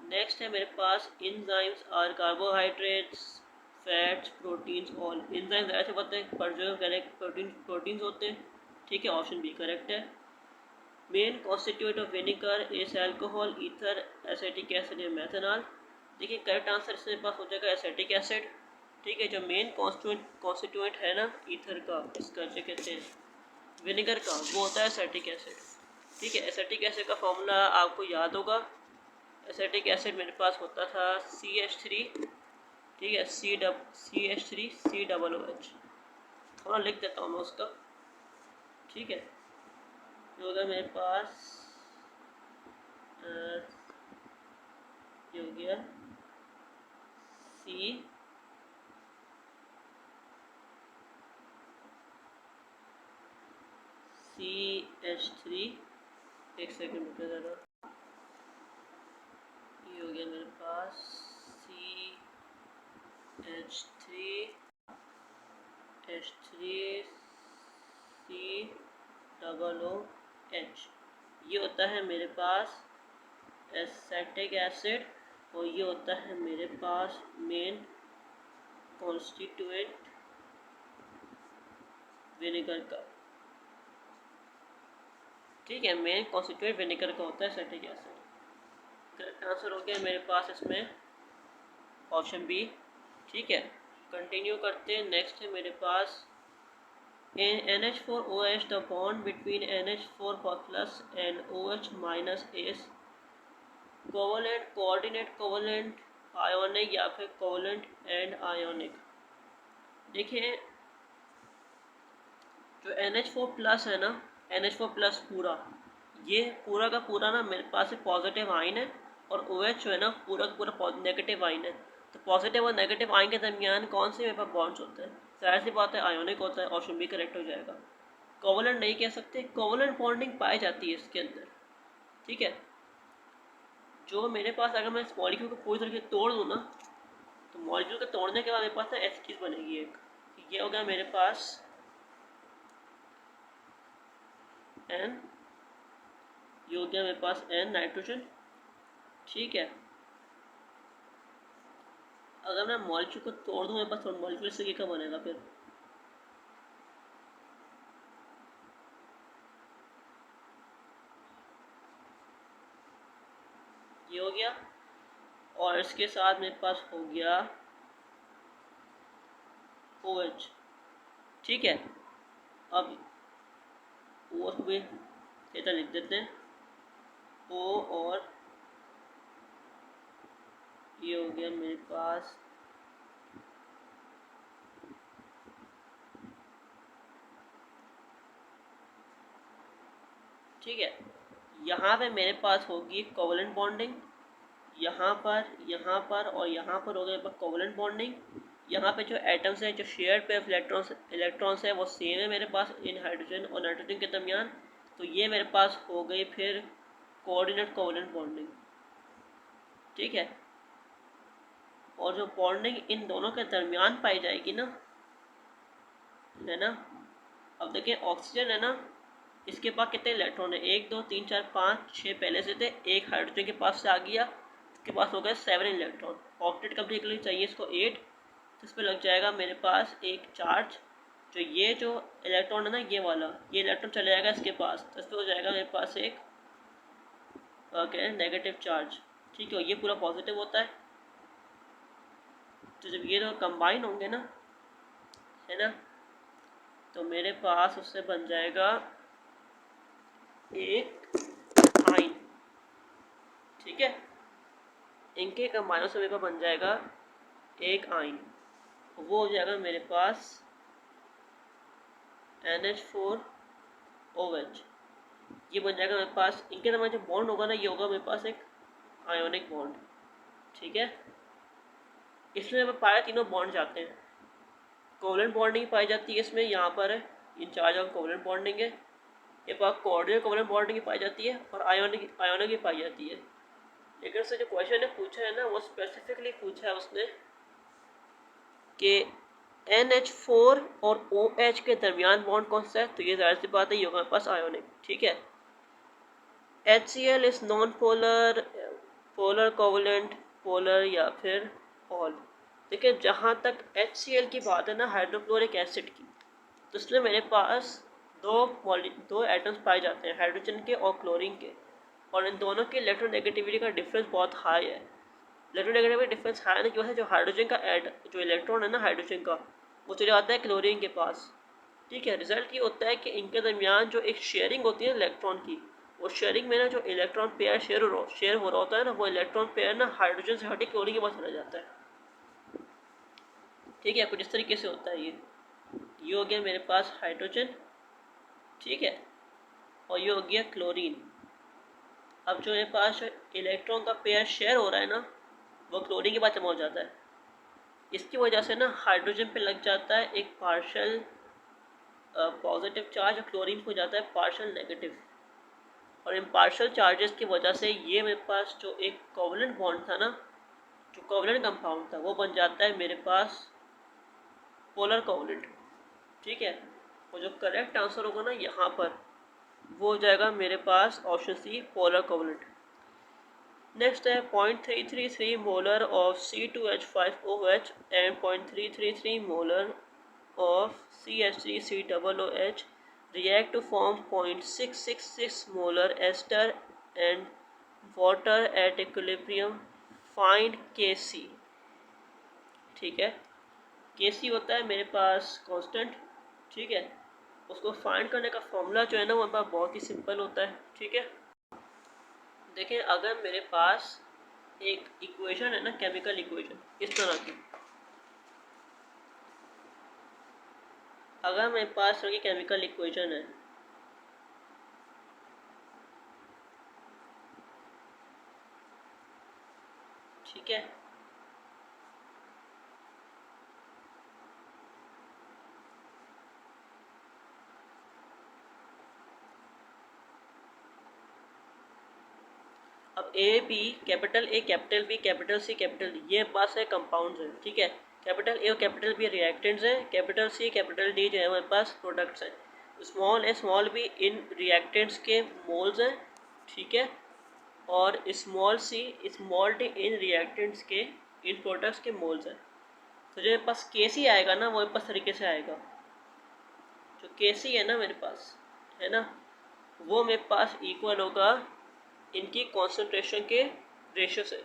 नेक्स्ट है मेरे पास enzymes are carbohydrates fats proteins all. Enzymes ऐसे होते हैं पर जो करेक्ट प्रोटीन्स होते हैं, ठीक है, ऑप्शन बी करेक्ट है। Main constituent of vinegar is alcohol ether acetic acid या मेथनॉल। देखिए करेक्ट आंसर इसके पास हो जाएगा एसिटिक एसिड, ठीक है। जो मेन कॉन्स्टिट्यूएंट है ना ईथर का, इसका जो कहते हैं विनेगर का, वो होता है एसिटिक एसिड, ठीक है। एसिटिक एसिड का फॉर्मूला आपको याद होगा। एसिटिक एसिड मेरे पास होता था CH3, ठीक है, CH3 COOH। थोड़ा लिख देता हूँ मैं उसका, ठीक है। ये होगा मेरे पास ये हो गया CH3, एक सेकंड रुक ज़रा, ये हो गया मेरे पास CH3H3COOH। ये होता है मेरे पास एसिटिक एसिड और ये होता है मेरे पास मेन कॉन्स्टिट्यूएंट विनेगर का, ठीक है। मेन कॉन्स्टिट्यूएंट विनेगर का होता है एसिटिक एसिड। करेक्ट आंसर हो गया मेरे पास इसमें ऑप्शन बी, ठीक है। कंटिन्यू करते हैं। नेक्स्ट है मेरे पास in NH4OH the bond between NH4 plus and OH minus is covalent, coordinate covalent, ionic या फिर कोवलेंट एंड आयोनिक। देखिए जो NH4 प्लस है ना, NH4 प्लस पूरा, ये पूरा का पूरा ना मेरे पास पॉजिटिव आइन है और OH जो है ना पूरा का पूरा नेगेटिव आइन है। तो पॉजिटिव और नेगेटिव आइन के दरमियान कौन से मेरे पास बॉन्ड्स होते हैं? जाहिर सी बात है आयोनिक होता है, ऑप्शन बी करेक्ट हो जाएगा। कोवलेंट नहीं कह सकते, कोवलेंट बॉन्डिंग पाई जाती है इसके अंदर, ठीक है। जो मेरे पास अगर मैं इस मॉलिक्यूल को पूरी तरीके से तोड़ दूँ ना, तो मॉलिक्यूल को तोड़ने के बाद मेरे पास ना ऐसी चीज़ बनेगी एक, ये होगा मेरे पास N, ये हो गया मेरे पास N नाइट्रोजन, ठीक है। अगर मैं मॉलिक्यूल को तोड़ दूँ मेरे पास मॉलिक्यूल से क्या बनेगा फिर? ये हो गया और इसके साथ मेरे पास हो गया OH, ठीक है। अब OH भी इतना लिख देते हैं O और ये हो गया मेरे पास ठीक है। यहाँ पे मेरे पास होगी कोवलेंट बॉन्डिंग, यहाँ पर और यहाँ पर हो गया कोवलेंट बॉन्डिंग। यहाँ पे जो एटम्स हैं, जो शेयर पे इलेक्ट्रॉन्स है वो सेम है मेरे पास इन हाइड्रोजन और नाइट्रोजन के दरमियान। तो ये मेरे पास हो गई फिर कोऑर्डिनेट कोवलेंट बॉन्डिंग, ठीक है। और जो बॉन्डिंग इन दोनों के दरमियान पाई जाएगी ना, है ना। अब देखिए ऑक्सीजन है ना, इसके पास कितने इलेक्ट्रॉन है? 1 2 3 4 5 6 पहले से थे, एक हाइड्रोजन के पास से आ गया, इसके पास हो गए 7 इलेक्ट्रॉन। ऑक्टेट कंप्लीट करने चाहिए इसको 8, तो इस पर लग जाएगा मेरे पास एक चार्ज। जो ये जो इलेक्ट्रॉन है ना, ये वाला, ये इलेक्ट्रॉन चले जाएगा इसके पास, तो इस पर हो जाएगा मेरे पास एक क्या है नेगेटिव चार्ज, ठीक है। ये पूरा पॉजिटिव होता है। तो जब ये दोनों कंबाइन होंगे ना, है ना, तो मेरे पास उससे बन जाएगा एक आइन, ठीक है। इनके कंबाइनों से मेरे पास बन जाएगा एक आइन, वो हो जाएगा मेरे पास NH4OH। ये बन जाएगा मेरे पास, इनके दरमियान जो बॉन्ड होगा ना, ये होगा मेरे पास एक आयोनिक बॉन्ड, ठीक है। इसमें मैं पाया तीनों बॉन्ड जाते हैं। कोवलेंट बॉन्डिंग पाई जाती है इसमें, यहाँ पर है इंचार्ज ऑफ कोवलेंट बॉन्डिंग है। ये पास कोऑर्डिनेट कोवलेंट बॉन्डिंग पाई जाती है और आयोनिक ही पाई जाती है। लेकिन उससे जो क्वेश्चन ने पूछा है ना, वो स्पेसिफिकली पूछा है उसने कि NH4 और OH के दरमियान बॉन्ड कौन सा है, तो ये जाहिर सी बात है ये होगा मेरे पास आयोनिक, ठीक है। HCl is non polar polar covalent, polar या फिर ऑल। देखिए जहाँ तक HCl की बात है ना, हाइड्रोक्लोरिक एसिड की, तो इसमें मेरे पास दो एटम्स पाए जाते हैं, हाइड्रोजन के और क्लोरीन के, और इन दोनों की इलेक्ट्रोनेगेटिविटी का डिफरेंस बहुत हाई है। इलेक्ट्रोनेगेटिविटी डिफरेंस हाई होने की वजह से जो हाइड्रोजन का जो इलेक्ट्रॉन है ना हाइड्रोजन का, वो चले जाता है क्लोरीन के पास। ठीक है, रिजल्ट ये होता है कि इनके दरमियान जो एक शेयरिंग होती है इलेक्ट्रॉन की, वो शेयरिंग में ना जो इलेक्ट्रॉन पेयर शेयर हो रहा होता है ना, वो इलेक्ट्रॉन पेयर ना हाइड्रोजन से हटे क्लोरीन के पास चला जाता है। ठीक है, कुछ इस तरीके से होता है ये हो गया मेरे पास हाइड्रोजन। ठीक है, और ये हो गया क्लोरीन। अब जो मेरे पास इलेक्ट्रॉन का पेयर शेयर हो रहा है ना, वो क्लोरीन के पास जमा हो जाता है। इसकी वजह से ना हाइड्रोजन पे लग जाता है एक पार्शल पॉजिटिव चार्ज, और क्लोरीन हो जाता है पार्शल नेगेटिव। और इन पार्शल चार्जेस की वजह से ये मेरे पास जो एक कोवलेंट बॉन्ड था ना, जो कोवलेंट कंपाउंड था, वो बन जाता है मेरे पास पोलर कोवलेंट। ठीक है, और जो करेक्ट आंसर होगा ना यहाँ पर, वो हो जाएगा मेरे पास option C, polar covalent. Next है 0.333 molar of C2H5OH and 0.333 molar of CH3COOH react to form 0.666 molar ester and water at equilibrium. Find Kc। ठीक है, Kc होता है मेरे पास कांस्टेंट। ठीक है, उसको फाइंड करने का फॉर्मूला जो है ना, वो मेरे पास बहुत ही सिंपल होता है। ठीक है, देखें अगर मेरे पास एक इक्वेशन है ना, केमिकल इक्वेशन इस तरह की, अगर मेरे पास की केमिकल इक्वेशन है, ठीक है, अब capital A capital B capital C capital D, ये पास है कंपाउंड्स हैं। ठीक है, कैपिटल ए और कैपिटल बी रिएक्टेंट्स हैं, कैपिटल सी कैपिटल डी जो है हमारे पास प्रोडक्ट्स हैं। Small A small be in reactants के मोल्स हैं। ठीक है, और स्मॉल सी स्मॉल डी इन रिएक्टेंट्स के इन प्रोडक्ट्स के मोल्स हैं। तो जो मेरे पास के सी आएगा ना, वो मेरे पास तरीके से आएगा। जो के सी है ना मेरे पास, है ना, वो मेरे पास इक्वल होगा इनकी कॉन्सेंट्रेशन के रेशियो से।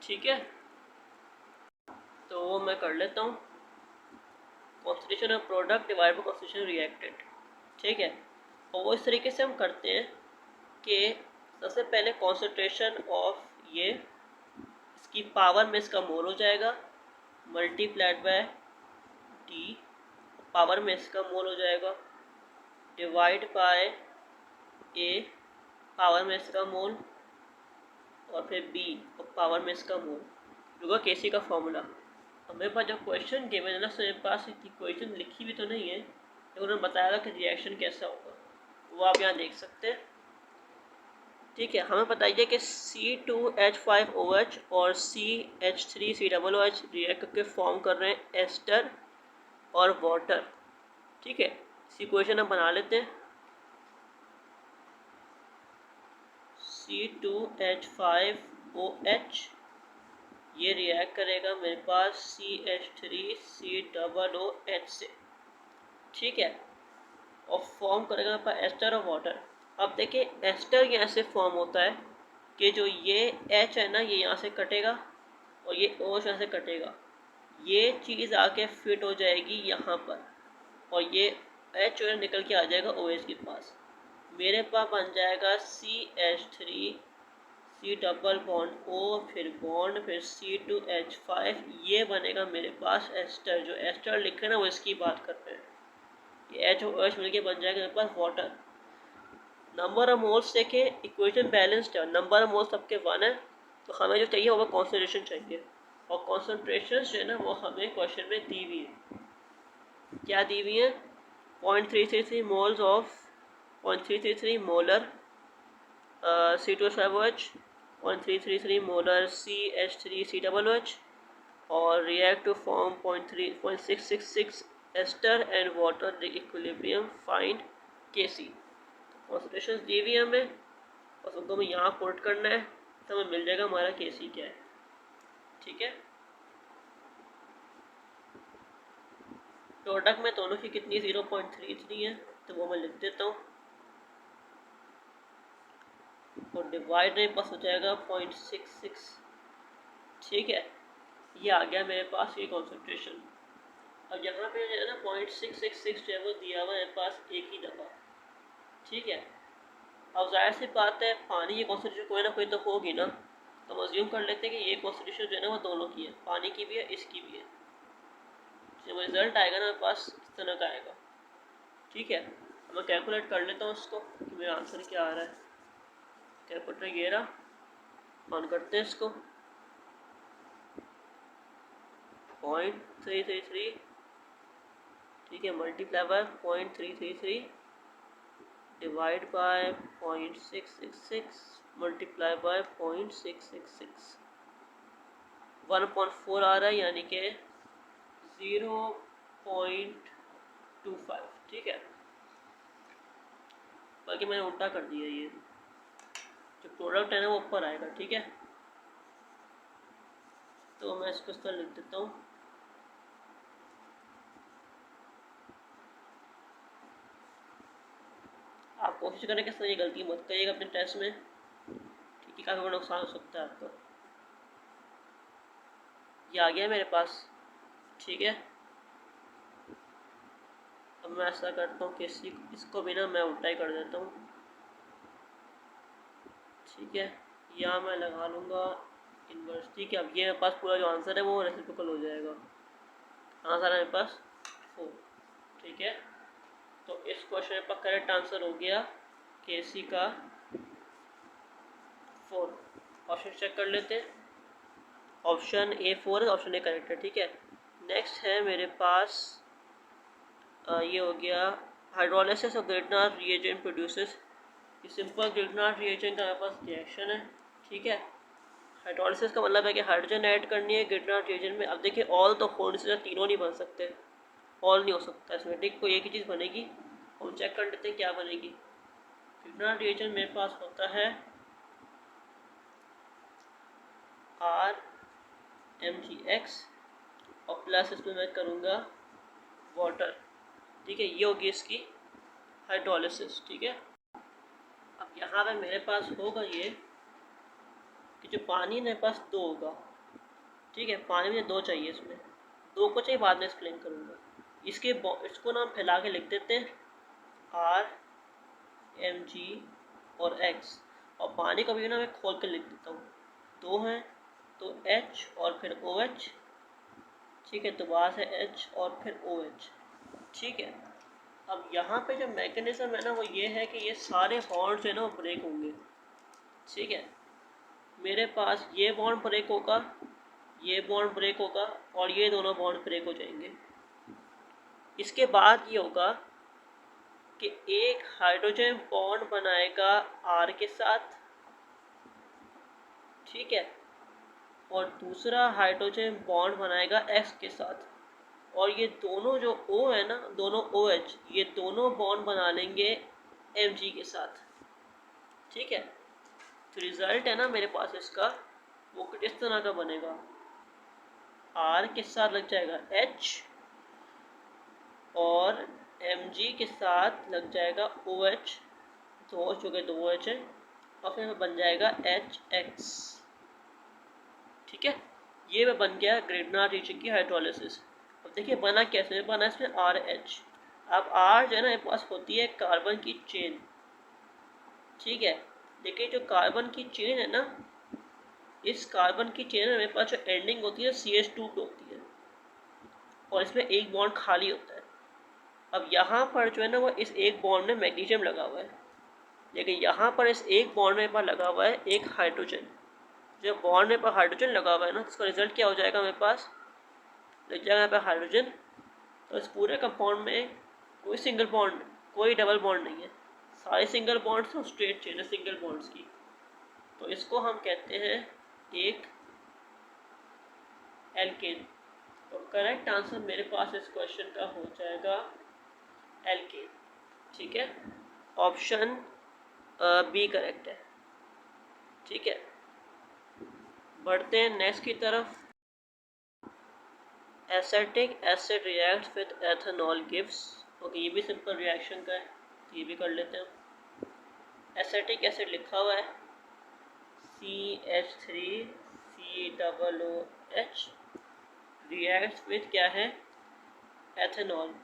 ठीक है, तो वो मैं कर लेता हूँ, concentration of product divide by concentration reactant. ठीक है, और वो इस तरीके से हम करते हैं कि सबसे पहले कॉन्सेंट्रेशन ऑफ ये, इसकी पावर में इसका मोल हो जाएगा, मल्टीप्लाइड बाय डी, पावर में इसका मोल हो जाएगा, डिवाइड बाय ए, पावर में इसका मोल, और फिर बी और पावर में इसका मोल, होगा केसी का फॉर्मूला। अब मेरे पास जब क्वेश्चन गिवन है ना, तो मेरे पास इक्वेशन लिखी भी तो नहीं है, लेकिन उन्होंने बताया था कि रिएक्शन कैसा होगा, वो आप यहाँ देख सकते हैं। ठीक है, हमें बताइए कि C2H5OH और CH3COOH रिएक्ट करके फॉर्म कर रहे हैं एस्टर और वाटर। ठीक है, इस इक्वेशन हम बना लेते हैं। C2H5OH ये रिएक्ट करेगा मेरे पास CH3COOH से। ठीक है, और फॉर्म करेगा मेरे पास एस्टर और वाटर। अब देखिए एस्टर यहाँ से फॉर्म होता है कि जो ये H है ना, ये यहाँ से कटेगा और ये OH यहाँ से कटेगा, ये चीज़ आके फिट हो जाएगी यहाँ पर, और ये H जो है निकल के आ जाएगा OH के पास। मेरे पास बन जाएगा CH3 C double bond O, फिर बॉन्ड, फिर C2H5, ये बनेगा मेरे पास एस्टर। जो एस्टर लिखे ना, वो इसकी बात करते हैं। ये H और OH मिलके बन जाएगा मेरे पास वाटर। नंबर ऑफ मोल्स देखें, इक्वेशन बैलेंस्ड है, नंबर ऑफ मोल्स सबके 1 है, तो हमें जो चाहिए वो कॉन्सेंट्रेशन चाहिए, और कॉन्सेंट्रेशन जो है ना वो हमें क्वेश्चन में दी हुई है। क्या दी हुई है? 0.333 moles of 0.333 molar C2H5OH, 0.333 molar CH3COOH, और react to form 0.666 ester and water equilibrium, find Kc। Concentration दी हुई हमें, बस उनको हमें यहाँ पुट करना है। तो हमें मिल जाएगा हमारा Kc क्या है। ठीक है, प्रोडक्ट में दोनों की कितनी 0.33 है, तो वो मैं लिख देता हूँ, और डिवाइड मेरे पास हो जाएगा 0.66। ठीक है, ये आ गया मेरे पास ये कॉन्सेंट्रेशन। अब यहाँ पे जो है ना 0.666 जो है वो दिया हुआ है मेरे पास एक ही दफ़ा। ठीक है, अब जाहिर सी बात है पानी की कॉन्सेंट्रेशन कोई ना कोई तो होगी ना, तो हम अज्यूम कर लेते हैं कि ये कॉन्सेंट्रेशन जो है ना वो दोनों की है, पानी की भी है इसकी भी है। जब रिजल्ट आएगा ना मेरे पास इस तरह का आएगा। ठीक है, अब मैं कैलकुलेट कर लेता हूँ उसको कि मेरा आंसर क्या आ रहा है। कैलकुलेटर ये रहा, ऑन करते हैं इसको। 0.333, ठीक है, multiply by 0.333 divide by 0.666 multiply by 0.666, 1.4 आ रहा है, यानी कि 0.25। ठीक है, बाकी मैंने उल्टा कर दिया, ये जो प्रोडक्ट है ना वो ऊपर आएगा। ठीक है, तो मैं इसको इस तरह लिख देता हूँ। आप कोशिश करें कि सर ये गलती मत करिएगा अपने टेस्ट में, ठीक है, काफ़ी बड़ा नुकसान हो सकता है आपका। ये आ गया मेरे पास। ठीक है, अब मैं ऐसा करता हूँ कि इसको भी ना मैं उल्टा ही कर देता हूँ। ठीक है, यहाँ मैं लगा लूँगा इन्वर्स। ठीक है, अब ये मेरे पास पूरा जो आंसर है वो रेसिप्रोकल हो जाएगा। आंसर है मेरे पास 4। ठीक है, तो इस क्वेश्चन का करेक्ट आंसर हो गया Kc का 4। ऑप्शन चेक कर लेते हैं। ऑप्शन ए 4 है, ऑप्शन ए करेक्ट है। ठीक है, नेक्स्ट है मेरे पास ये हो गया hydrolysis of Grignard reagent produces. ये सिंपल ग्रिग्नार्ड रिएजेंट का मेरे पास रिएक्शन है। ठीक है, हाइड्रोलिसिस का मतलब है कि हाइड्रोजन ऐड करनी है ग्रिग्नार्ड रिएजेंट में। अब देखिए ऑल तो होने से तीनों नहीं बन सकते, ऑल नहीं हो सकता इसमें। ठीक, कोई एक ही चीज़ बनेगी। हम चेक कर लेते हैं क्या बनेगी। ग्रिग्नार्ड रिएजेंट मेरे पास होता है RMgX और प्लस इसमें मैं करूँगा वाटर। ठीक है, ये होगी इसकी हाइड्रोलिसिस। ठीक है, अब यहाँ पे मेरे पास होगा ये कि जो पानी मेरे पास 2 होगा। ठीक है, पानी मुझे 2 चाहिए, इसमें 2 को चाहिए, बाद में एक्सप्लेन करूँगा। इसको ना हम फैला के लिख देते हैं RMg और X, और पानी को भी ना मैं खोल कर लिख देता हूँ। 2 हैं तो H और फिर OH। ठीक है, तो वहाँ से H और फिर OH। ठीक है, अब यहाँ पे जो मैकेनिज्म है ना वो ये है कि ये सारे बॉन्ड्स है ना वो ब्रेक होंगे। ठीक है, मेरे पास ये बॉन्ड ब्रेक होगा, ये बॉन्ड ब्रेक होगा, और ये दोनों बॉन्ड ब्रेक हो जाएंगे। इसके बाद ये होगा कि एक हाइड्रोजन बॉन्ड बनाएगा R के साथ। ठीक है, और दूसरा हाइड्रोजन बॉन्ड बनाएगा X के साथ, और ये दोनों जो O है ना, दोनों OH, ये दोनों बॉन्ड बना लेंगे Mg के साथ। ठीक है, तो रिजल्ट है ना मेरे पास इसका वो कुछ इस तरह का बनेगा। R के साथ लग जाएगा H और Mg के साथ लग जाएगा OH, तो हो चुके 2 OH है, और फिर बन जाएगा HX। ठीक है, ये बन गया ग्रिग्नार्ड रिएजेंट की हाइड्रोलिसिस। अब देखिए बना कैसे, बना इसमें RH। अब R जो है ना मेरे पास होती है कार्बन की चेन। ठीक है, लेकिन जो कार्बन की चेन है ना, इस कार्बन की चेन में मेरे पास जो एंडिंग होती है CH2 पे होती है, और इसमें एक बॉन्ड खाली होता है। अब यहाँ पर जो है ना वो इस एक बॉन्ड में मैग्नीशियम लगा हुआ है, लेकिन यहाँ पर इस एक बॉन्ड में पर लगा हुआ है एक हाइड्रोजन। जब बॉन्ड में पर हाइड्रोजन लगा हुआ है ना, तो इसका रिजल्ट क्या हो जाएगा, मेरे पास लग जाएगा यहाँ पर हाइड्रोजन। तो इस पूरे कंपाउंड में कोई सिंगल बॉन्ड, कोई डबल बॉन्ड नहीं है, सारे सिंगल बॉन्ड्स और स्ट्रेट चेन है सिंगल बॉन्ड्स की। तो इसको हम कहते हैं एक एल्केन। तो करेक्ट आंसर मेरे पास इस क्वेश्चन का हो जाएगा एल्केन। ठीक है, ऑप्शन बी करेक्ट है। ठीक है, बढ़ते हैं नेक्स्ट की तरफ। Acetic acid reacts with ethanol gives. Okay, ये भी सिंपल रिएक्शन का है, तो ये भी कर लेते हैं। एसेटिक एसिड लिखा हुआ है CH3COOH रिएक्ट्स विद क्या है, एथेनॉल।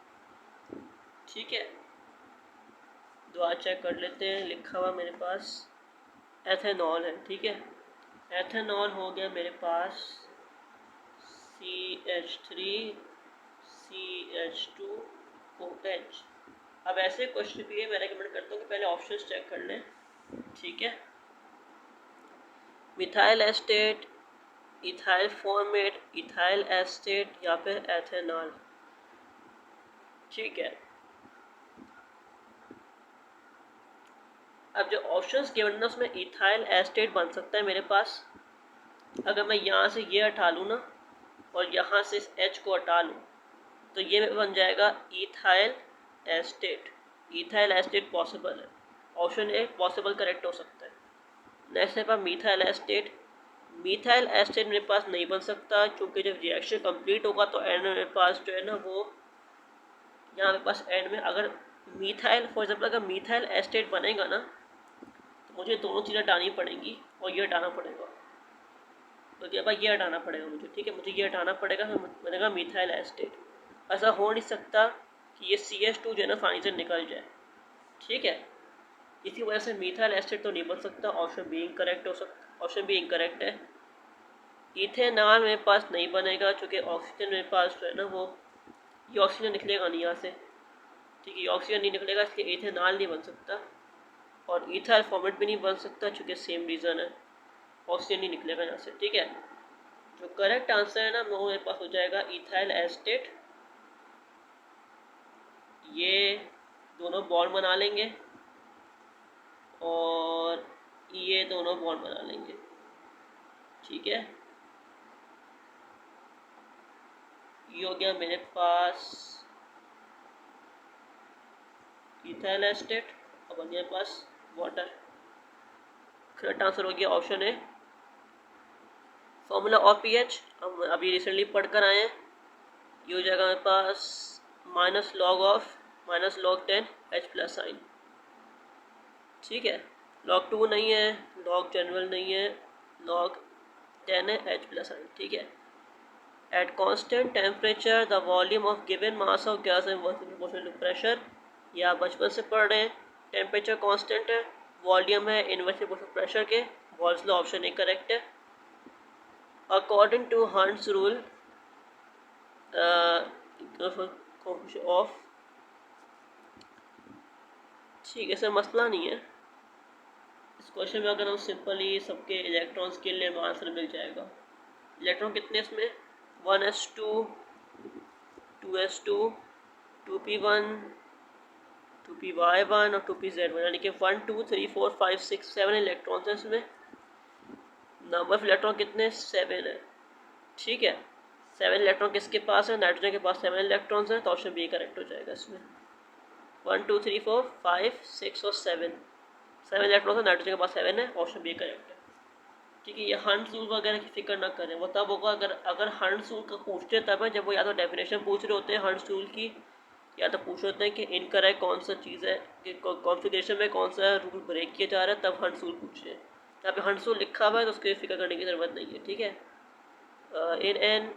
ठीक है, दोबारा चेक कर लेते हैं। लिखा हुआ मेरे पास एथेनॉल है। ठीक है, एथेनॉल हो गया मेरे पास CH3CH2OH। अब ऐसे क्वेश्चन के लिए मैं रेकमेंड करता हूँ कि पहले ऑप्शंस चेक कर लें। ठीक है, methyl estate, ethyl format, ethyl estate या फिर एथेनॉल। ठीक है, अब जो ऑप्शंस गिवन है उसमें इथाइल एस्टेट बन सकता है मेरे पास। अगर मैं यहाँ से ये हटा लूँ ना और यहाँ से इस H को हटा लूँ तो ये बन जाएगा ethyl estate. Ethyl estate possible है, ऑप्शन ए पॉसिबल करेक्ट हो सकता है। नेक्स्ट है पास मीथाइल एस्टेट। मीथाइल एस्टेट मेरे पास नहीं बन सकता क्योंकि जब रिएक्शन कंप्लीट होगा तो एंड में मेरे पास जो है ना वो यहाँ मेरे पास एंड में अगर मीथाइल फॉर एग्जाम्पल अगर मीथाइल एस्टेट बनेगा ना तो मुझे दोनों चीज़ें हटानी पड़ेंगी और ये हटाना पड़ेगा। तो क्या ये हटाना पड़ेगा मुझे। ठीक है, मुझे ये हटाना पड़ेगा, फिर बनेगा मीथाइल एस्टेट। ऐसा हो नहीं सकता कि ये CH2 जो है ना पानी से निकल जाए। ठीक है, इसी वजह से मीथाइल एस्टेट तो नहीं बन सकता। ऑप्शन बी इनकरेक्ट हो सकता, ऑप्शन बी इनकरेक्ट है। इथेनॉल मेरे पास नहीं बनेगा क्योंकि ऑक्सीजन मेरे पास जो है ना वो ये ऑक्सीजन निकलेगा नहीं यहाँ से। ठीक है, ये ऑक्सीजन नहीं निकलेगा इसलिए इथेनॉल नहीं बन सकता। और इथाइल फॉर्मेट भी नहीं बन सकता क्योंकि सेम रीज़न है, ऑक्सीजन नहीं निकलेगा यहाँ से। ठीक है, जो करेक्ट आंसर है ना वो मेरे पास हो जाएगा इथाइल एस्टेट। ये दोनों बॉन्ड बना लेंगे और ये दोनों बॉन्ड बना लेंगे। ठीक है, ये हो गया मेरे पास इथाइल एस्टेट और बन गया मेरे पास वाटर। करेक्ट आंसर हो गया option A. Formula of pH हम अभी रिसेंटली पढ़कर आए हैं। ये हो जाएगा मेरे पास minus log of minus log 10 H+ sign. ठीक है, लॉग 2 नहीं है, लॉग जनरल नहीं है, लॉग 10 है H+ साइन। ठीक है, at constant temperature the volume of given mass of gas in proportional to pressure. ये आप बचपन से पढ़ रहे हैं। टेम्परेचर कांस्टेंट है, वॉल्यूम है इनवर्सली प्रोपोर्शनल प्रेशर के। Walls law option A correct है। According to Hund's rule of. ठीक है, सर मसला नहीं है इस क्वेश्चन में। अगर हम सिंपली सबके इलेक्ट्रॉन्स के लिए आंसर मिल जाएगा। इलेक्ट्रॉन कितने इसमें 1s2 2s2 2p1 2py1 और 2pz1 यानी कि 1 2 3 4 5 6 7 इलेक्ट्रॉन्स हैं इसमें। नंबर ऑफ इलेक्ट्रॉन कितने 7 है। ठीक है, 7 इलेक्ट्रॉन किसके पास है, नाइट्रोजन के पास 7 इलेक्ट्रॉन्स हैं तो ऑप्शन बी करेक्ट हो जाएगा इसमें। 1 2 3 4 5 6 और 7 इलेक्ट्रॉन्स है, नाइट्रोजन के पास 7 है, ऑप्शन बी करेक्ट है। ठीक है, ये हंट्स रूल वगैरह की फिक्र ना करें, वो तब होगा अगर हंट्स रूल का पूछते तब है जब वो या तो डेफिनेशन पूछ रहे होते हैं हंट्स रूल की या तो पूछ रहे होते हैं कि इनकरेक्ट कौन सा चीज़ है कि कॉन्फ़िगरेशन में कौन सा रूल ब्रेक किया जा रहा है, तब हंट्स रूल पूछ रहे हैं। यहाँ पे हंट्स रूल लिखा हुआ है तो उसकी फिक्र करने की ज़रूरत नहीं है। ठीक है, in an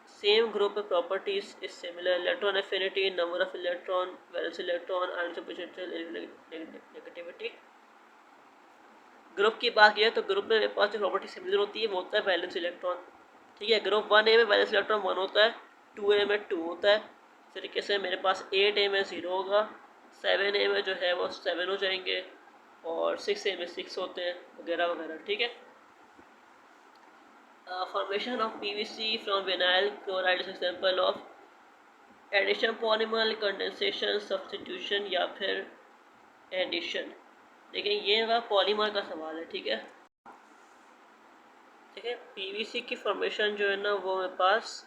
same group properties is similar electron affinity, number of electron, valence electron, ion potential, negativity. Group की बात की है तो ग्रुप में मेरे पास जो प्रॉपर्टी सिमिलर होती है वो होता है वैलेंस इलेक्ट्रॉन। ठीक है, ग्रुप 1A में वैलेंस इलेक्ट्रॉन 1 होता है, 2A में 2 होता है। इस तरीके से मेरे पास 8A में 0 होगा, 7A में जो है वो 7 हो जाएंगे और 6A में 6 होते हैं वगैरह वगैरह। ठीक है, formation of PVC from vinyl chloride is example of addition polymer, condensation, substitution या फिर एडिशन। देखिए ये वह पॉलीमर का सवाल है। ठीक है, ठीक है, पीवीसी की फॉर्मेशन जो है ना वो मेरे पास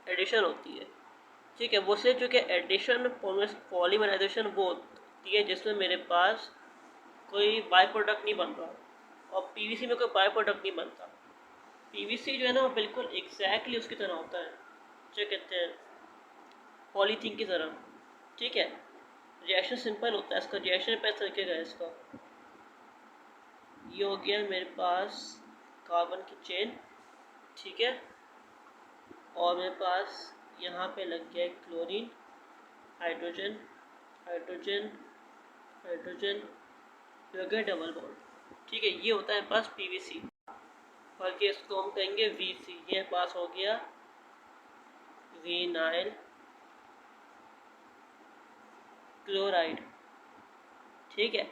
एडिशन होती है। ठीक है, वो से जो कि एडिशन पॉलीमराइजेशन वो होती है जिसमें मेरे पास कोई बाय प्रोडक्ट नहीं बन रहा और पीवीसी में कोई बाय प्रोडक्ट नहीं बनता। पीवीसी जो है ना वो बिल्कुल एग्जैक्टली उसकी तरह होता है, जो कहते हैं पॉलीथीन की तरह। ठीक है, रिएक्शन सिंपल होता है इसका, रिएक्शन पे तरीके का है इसका। ये हो गया मेरे पास कार्बन की चेन, ठीक है, और मेरे पास यहाँ पे लग गया क्लोरीन, हाइड्रोजन हाइड्रोजन हाइड्रोजन, लग गया डबल बॉन्ड। ठीक है, ये होता है मेरे पास पीवीसी, बल्कि इसको हम कहेंगे वीसी। ये पास हो गया विनाइल क्लोराइड। ठीक है,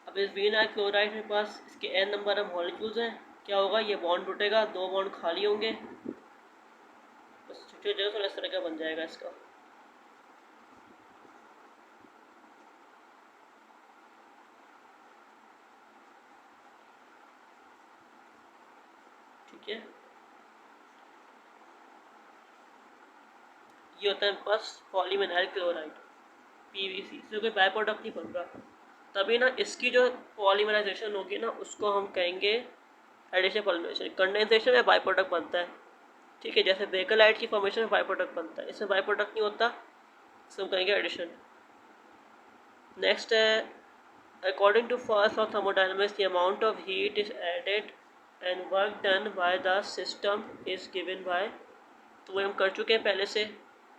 अब इस विनाइल क्लोराइड के पास इसके n नंबर ऑफ मॉलिक्यूल्स हैं। क्या होगा, ये बॉन्ड टूटेगा, दो बॉन्ड खाली होंगे, बस छोटे थोड़ा इस तरह का बन जाएगा इसका। ठीक है, ये होता है मेरे पास पॉलीविनाइल क्लोराइड, पीवीसी। इसमें कोई बाय प्रोडक्ट नहीं बन रहा, तभी ना इसकी जो पॉलीमराइजेशन होगी ना उसको हम कहेंगे एडिशन पॉलीमराइजेशन। कंडेंसेशन में बाय प्रोडक्ट बनता है, ठीक है, जैसे बेकलाइट की फॉर्मेशन में बाय प्रोडक्ट बनता है, इसमें बाय प्रोडक्ट नहीं होता, इसको हम कहेंगे एडिशन। नेक्स्ट है, according to first of thermodynamics the amount of heat is added and work done by the system is given by, तो हम कर चुके हैं पहले से,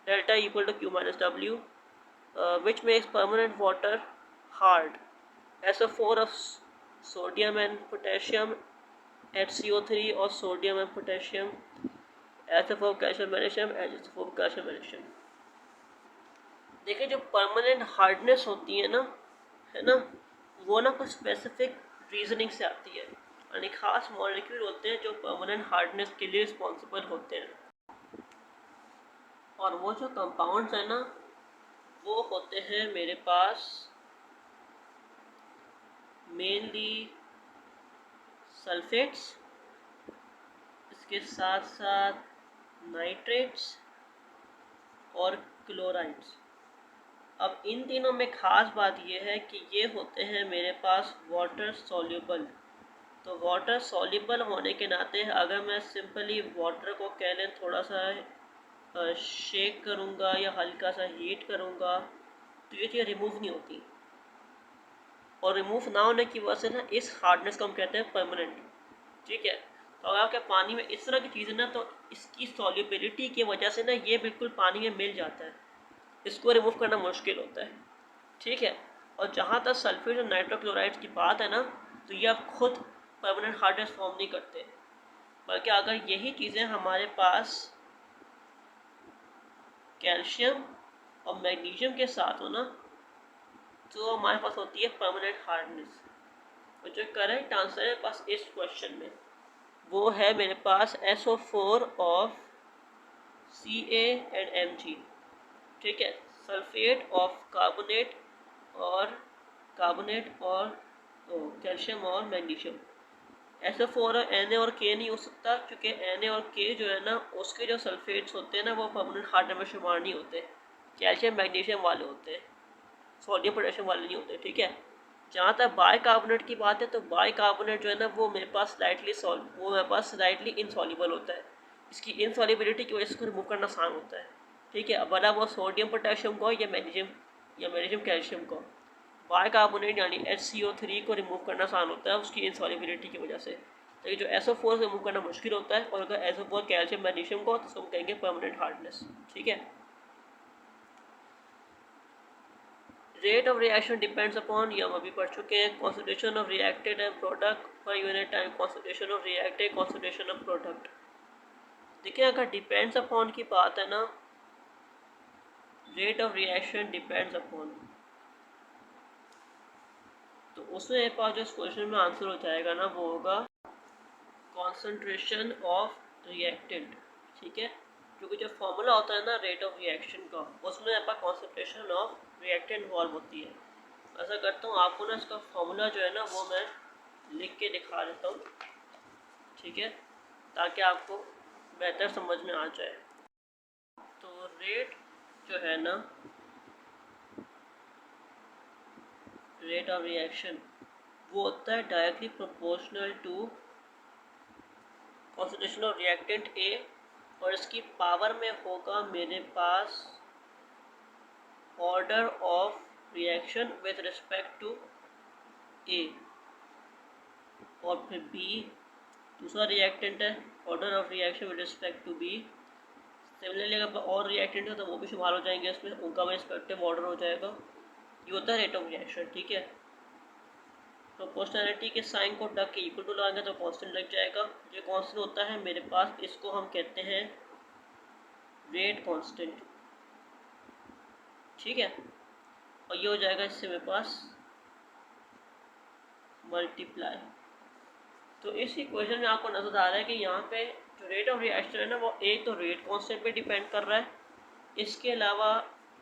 delta equal to Q minus W, which makes permanent water hard. SO4 of sodium and potassium, HCO3 और sodium and potassium, HFO calcium magnesium, HFO calcium magnesium। देखिए जो परमानेंट हार्डनेस होती है ना, वो ना कुछ स्पेसिफिक रीजनिंग से आती है, यानी खास मॉलिक्यूल होते हैं जो परमानेंट हार्डनेस के लिए रिस्पॉन्सिबल होते हैं, और वो जो कंपाउंड्स हैं ना वो होते हैं मेरे पास मेनली सल्फेट्स, इसके साथ साथ नाइट्रेट्स और क्लोराइड्स। अब इन तीनों में ख़ास बात यह है कि ये होते हैं मेरे पास वाटर सॉल्युबल। तो वाटर सॉल्युबल होने के नाते अगर मैं सिंपली वाटर को कह लें थोड़ा सा शेक करूँगा या हल्का सा हीट करूँगा तो ये चीज़ रिमूव नहीं होती, और रिमूव ना होने की वजह से ना इस हार्डनेस को हम कहते हैं परमानेंट। ठीक है, तो अगर आपके पानी में इस तरह की चीज़ है ना तो इसकी सॉल्युबिलिटी की वजह से ना ये बिल्कुल पानी में मिल जाता है, इसको रिमूव करना मुश्किल होता है। ठीक है, और जहाँ तक सल्फेट और नाइट्रोक्लोराइड की बात है ना तो ये आप खुद परमानेंट हार्डनेस फॉर्म नहीं करते, बल्कि अगर यही चीज़ें हमारे पास कैल्शियम और मैग्नीशियम के साथ हो ना तो हमारे पास होती है परमानेंट हार्डनेस। और जो करेक्ट आंसर है पास इस क्वेश्चन में वो है मेरे पास SO4 of Ca and Mg। ठीक है, सल्फेट ऑफ कार्बोनेट और कैल्शियम और मैग्नीशियम। SO4 और Na और K नहीं हो सकता क्योंकि Na और K जो है ना उसके जो सल्फेट्स होते हैं ना वो परमानेंट हार्डनेस में शुमार नहीं होते, कैल्शियम मैग्नीशियम वाले होते हैं, सोडियम पोटेशियम वाले नहीं होते। ठीक है, जहाँ तक बाई कार्बोनेट की बात है तो बाई कार्बोनेट जो है ना वो मेरे पास स्लाइटली इनसॉल्युबल होता है, इसकी इनसॉल्युबिलिटी की वजह से इसको रिमूव करना आसान होता है। ठीक है, अब भला वो सोडियम पोटेशियम को या मैग्नीशियम कैल्शियम को, बाई कार्बोनेट यानी HCO3 को रिमूव करना आसान होता है उसकी इनसॉल्युबिलिटी की वजह से, लेकिन जो SO4 से रिमूव करना मुश्किल होता है, और अगर SO4 कैल्शियम मैग्नीशियम को तो उसको हम कहेंगे परमानेंट हार्डनेस। ठीक है, rate of reaction depends upon, ये हम अभी पढ़ चुके हैं, concentration of reacted and product per unit time, concentration of reacted, concentration of product. देखिए अगर डिपेंड्स अपॉन की बात है ना, rate of reaction depends upon, तो उसमें एक पास जो इस क्वेश्चन में आंसर हो जाएगा ना वो होगा कॉन्सेंट्रेशन ऑफ रिएक्टेंट। ठीक है, क्योंकि जो फॉर्मूला होता है ना रेट ऑफ रिएक्शन का उसमें आपका कॉन्सेंट्रेशन ऑफ रिएक्टेंट इन्वॉल्व होती है। ऐसा करता हूँ आपको ना इसका फॉर्मूला जो है ना वो मैं लिख के दिखा देता हूँ, ठीक है, ताकि आपको बेहतर समझ में आ जाए। तो रेट जो है ना, रेट ऑफ रिएक्शन वो होता है directly proportional to concentration of reactant A और इसकी पावर में होगा मेरे पास order of reaction with respect to A, और फिर बी दूसरा रिएक्टेंट है, order of reaction with respect to B. Similarly अगर और रिएक्टेंट है तो वो भी शुमार हो जाएंगे इसमें, उनका भी रिस्पेक्टिव ऑर्डर हो जाएगा। ये होता है रेट ऑफ रिएक्शन। ठीक है, प्रोपोर्शनैलिटी के साइन को डक के इक्वल टू लगाएंगे तो कांस्टेंट लग जाएगा। जो कांस्टेंट होता है मेरे पास, इसको हम कहते हैं रेट कांस्टेंट। ठीक है, और ये हो जाएगा इससे मेरे पास मल्टीप्लाई। तो इस इक्वेशन में आपको नजर आ रहा है कि यहाँ पे जो रेट ऑफ रिएक्शन है ना, वो एक तो रेट कांस्टेंट पे डिपेंड कर रहा है, इसके अलावा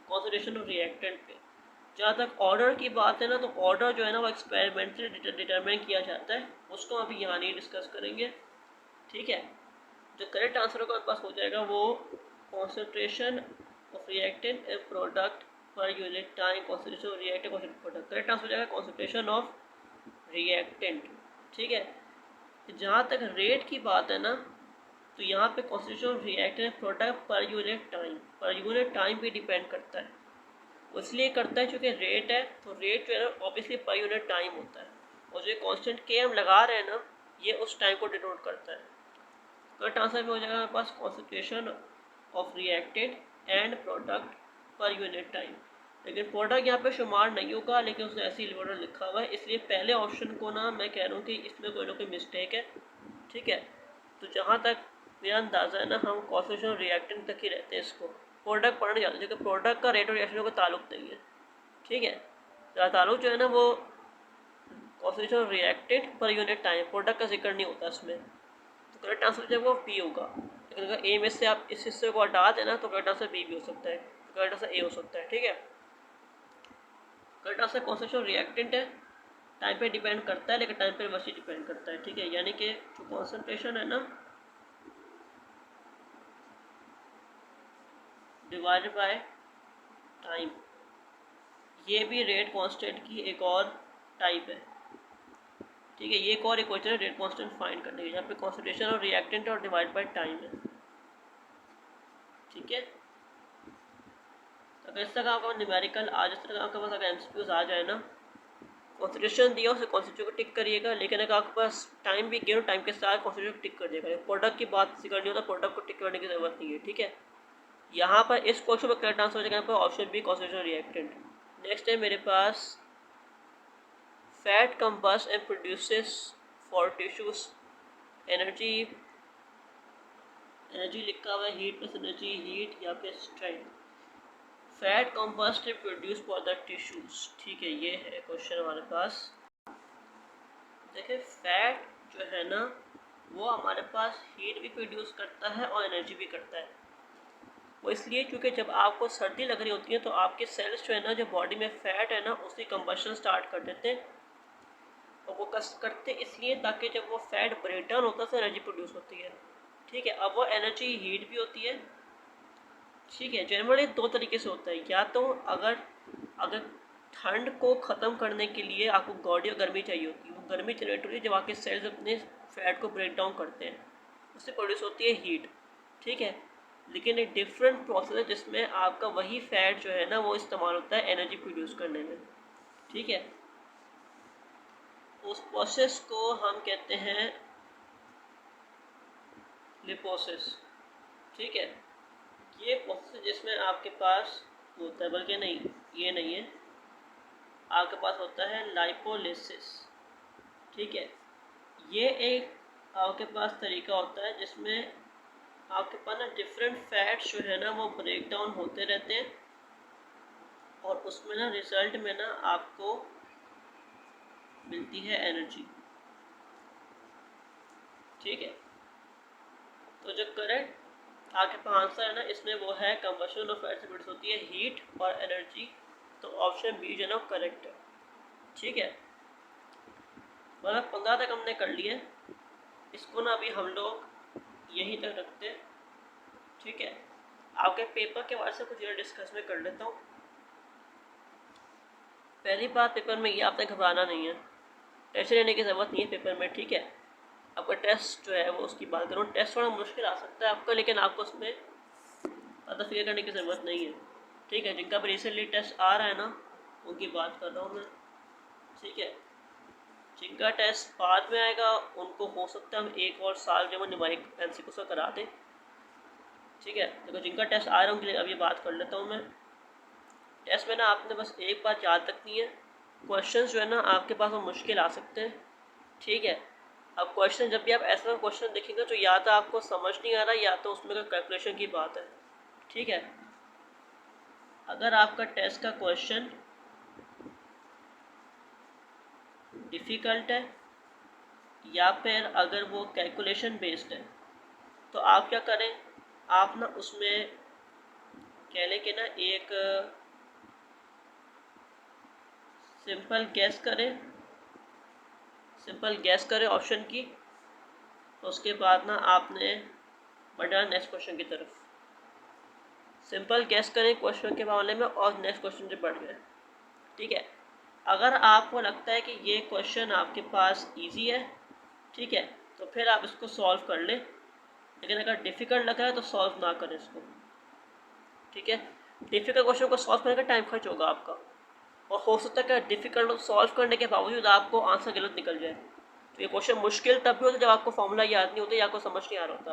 कॉन्सेंट्रेशन ऑफ रिएक्टेंट पे। जहाँ तक ऑर्डर की बात है ना, तो ऑर्डर जो है ना वो एक्सपेरिमेंटली डिटरमाइन किया जाता है, उसको अभी यहाँ नहीं डिस्कस करेंगे। ठीक है, जो करेक्ट आंसर का पास हो जाएगा वो concentration of reactant and product per unit time. Concentration of reactant product, correct answer हो जाएगा कॉन्सेंट्रेशन ऑफ रिएक्टेंट। ठीक है, जहाँ तक रेट की बात है ना, तो यहाँ पे concentration of reactant product per unit time भी डिपेंड करता है। इसलिए करता है क्योंकि रेट है, तो रेट जो है ना ऑब्वियसली पर यूनिट टाइम होता है, और जो कांस्टेंट के हम लगा रहे हैं ना, ये उस टाइम को डिनोट करता है। करेक्ट आंसर में हो जाएगा हमारे पास concentration of reactant and product per unit time. लेकिन प्रोडक्ट यहाँ पे शुमार नहीं होगा, लेकिन उसने ऐसी ऑर्डर लिखा हुआ है, इसलिए पहले ऑप्शन को ना मैं कह रहा हूँ कि इसमें कोई ना कोई मिस्टेक है। ठीक है, तो जहाँ तक मेरा अंदाज़ा है ना, हम कॉन्सेंट्रेशन रिएक्टेंट तक ही रहते हैं, इसको प्रोडक्ट पढ़ने जाते हैं, क्योंकि प्रोडक्ट का रेट और रिएक्शन का ताल्लुक नहीं है। ठीक है, ताल्लुक जो है ना वो कॉन्सेंट्रेशन रिएक्टेंट पर यूनिट टाइम, प्रोडक्ट का जिक्र नहीं होता इसमें। तो करेक्ट आंसर जो है वो बी होगा। लेकिन अगर ए में से आप इस हिस्से को हटा देना तो करेक्ट आंसर बी भी हो सकता है, करेक्ट आंसर ए हो सकता है। ठीक है, करेक्ट आंसर कॉन्सेंट्रेशन रिएक्टेंट है, टाइम पे डिपेंड करता है, लेकिन टाइम पे वैसे डिपेंड करता है। ठीक है, यानी कि जो कॉन्सेंट्रेशन है ना डिवाइडेड बाय टाइम, ये भी रेट कांस्टेंट की एक और टाइप है। ठीक है, ये एक और इक्वेशन है रेट कांस्टेंट फाइंड करने की, जहाँ पे कॉन्सेंट्रेशन और रिएक्टेंट और डिवाइड बाय टाइम है। ठीक है, तो अगर इस तरह आपका न्यूमेरिकल आज इस तरह आपके पास अगर एमसीक्यूज आ जाए ना, कॉन्सेंट्रेशन दिया उसे कॉन्सेंट्रेशन को टिक करिएगा, लेकिन अगर आपके पास टाइम भी गिनो, टाइम के साथ कॉन्सेंट्रेशन टिक कर दिएगा। प्रोडक्ट की बात करनी होता, प्रोडक्ट को टिक करने की जरूरत नहीं है। ठीक है, यहाँ पर इस क्वेश्चन में करेक्ट आंसर हो जाएगा यहाँ पर option B concentration reactant. Next है मेरे पास fat combust and produces for tissues energy लिखा हुआ है, हीट प्लस एनर्जी, हीट या फिर strength. Fat combust and produce for the tissues. ठीक है, ये है क्वेश्चन हमारे पास। देखिए फैट जो है ना वो हमारे पास हीट भी प्रोड्यूस करता है और एनर्जी भी करता है। वो इसलिए क्योंकि जब आपको सर्दी लग रही होती है तो आपके सेल्स जो है ना, जो बॉडी में फैट है ना, उसकी कंबशन स्टार्ट कर देते हैं, और वो करते इसलिए ताकि जब वो फैट ब्रेक डाउन होता है तो एनर्जी प्रोड्यूस होती है। ठीक है, अब वो एनर्जी हीट भी होती है। ठीक है, जनरली दो तरीके से होता है, या तो अगर ठंड को ख़त्म करने के लिए आपको बॉडी और गर्मी चाहिए होती है, वो गर्मी जनरेट होती है जब आपके सेल्स अपने फैट को ब्रेक डाउन करते हैं, उससे प्रोड्यूस होती है हीट। ठीक है, लेकिन एक डिफरेंट प्रोसेस है जिसमें आपका वही फैट जो है ना वो इस्तेमाल होता है एनर्जी प्रोड्यूस करने में। ठीक है, उस प्रोसेस को हम कहते हैं लिपोसिस। ठीक है, ये प्रोसेस जिसमें आपके पास होता है, बल्कि नहीं ये नहीं है, आपके पास होता है लाइपोलिसिस। ठीक है, ये एक आपके पास तरीका होता है जिसमें आपके पास ना डिफरेंट फैट्स जो है ना वो ब्रेक डाउन होते रहते हैं, और उसमें ना रिजल्ट में ना आपको मिलती है एनर्जी। ठीक है, तो जो करेक्ट आपके पास आंसर है ना इसमें वो है कंबशन ऑफ फैट से प्रोड्यूस होती है हीट और एनर्जी, तो ऑप्शन बी जो है ना करेक्ट है। ठीक है, मतलब 15 तक हमने कर लिए, इसको ना अभी हम लोग यहीं तक रखते हैं। ठीक है, आपके पेपर के बारे से कुछ और डिस्कस में कर लेता हूँ। पहली बात, पेपर में ये आपने घबराना नहीं है, टेंशन लेने की ज़रूरत नहीं है पेपर में। ठीक है, आपका टेस्ट जो है वो उसकी बात करूँ, टेस्ट थोड़ा मुश्किल आ सकता है आपका, लेकिन आपको उसमें ज़्यादा फिक्र करने की ज़रूरत नहीं है। ठीक है, जिनका भी रिसेंटली टेस्ट आ रहा है ना उनकी बात कर रहा हूँ मैं। ठीक है, जिनका टेस्ट बाद में आएगा उनको हो सकता है हम एक और साल जो है न्यूमेरिक MCQ का करा दें। ठीक है, देखो जिनका टेस्ट आ रहा है उनके लिए अब ये बात कर लेता हूँ मैं। टेस्ट में ना आपने बस एक बात याद रखनी है, क्वेश्चंस जो है ना आपके पास वो मुश्किल आ सकते हैं। ठीक है, अब क्वेश्चन जब भी आप ऐसा क्वेश्चन देखेंगे तो या तो आपको समझ नहीं आ रहा या तो उसमें कोई कैलकुलेशन की बात है। ठीक है, अगर आपका टेस्ट का क्वेश्चन डिफ़िकल्ट है या फिर अगर वो कैलकुलेशन बेस्ड है तो आप क्या करें, आप ना उसमें कह लें कि ना एक सिंपल गैस करें ऑप्शन की, तो उसके बाद ना आपने बढ़ना नेक्स्ट क्वेश्चन की तरफ। सिंपल गैस करें क्वेश्चन के मामले में और नेक्स्ट क्वेश्चन से बढ़ गए। ठीक है, अगर आपको लगता है कि ये क्वेश्चन आपके पास इजी है, ठीक है, तो फिर आप इसको सॉल्व कर लें, लेकिन अगर डिफ़िकल्ट लग रहा है तो सॉल्व ना करें इसको। ठीक है, डिफ़िकल्ट क्वेश्चन को सॉल्व करने का टाइम खर्च होगा आपका, और हो सकता है कि डिफ़िकल्ट सॉल्व करने के बावजूद आपको आंसर गलत निकल जाए। तो ये क्वेश्चन मुश्किल तब भी होता है जब आपको फॉर्मूला याद नहीं होता या आपको समझ नहीं आ रहा होता।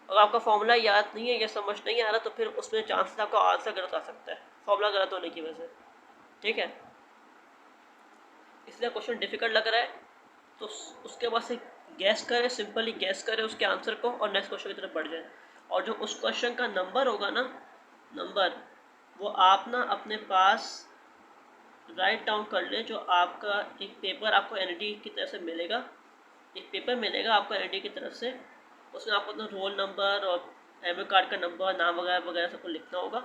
अगर आपका फॉर्मूला याद नहीं है या समझ नहीं आ रहा तो फिर उसमें चांसेस आपका आंसर गलत आ सकता है फॉर्मूला गलत होने की वजह से। ठीक है, इसलिए क्वेश्चन डिफ़िकल्ट लग रहा है तो उसके बाद से गैस करें, सिंपली गैस करें उसके आंसर को और नेक्स्ट क्वेश्चन की तरफ बढ़ जाए। और जो उस क्वेश्चन का नंबर होगा ना, नंबर वो आप ना अपने पास राइट डाउन कर लें। जो आपका एक पेपर आपको NIT की तरफ से मिलेगा, एक पेपर मिलेगा आपको NIT की तरफ से, उसमें आपको अपना रोल नंबर और एडमिट कार्ड का नंबर, नाम वगैरह वगैरह सबको लिखना होगा।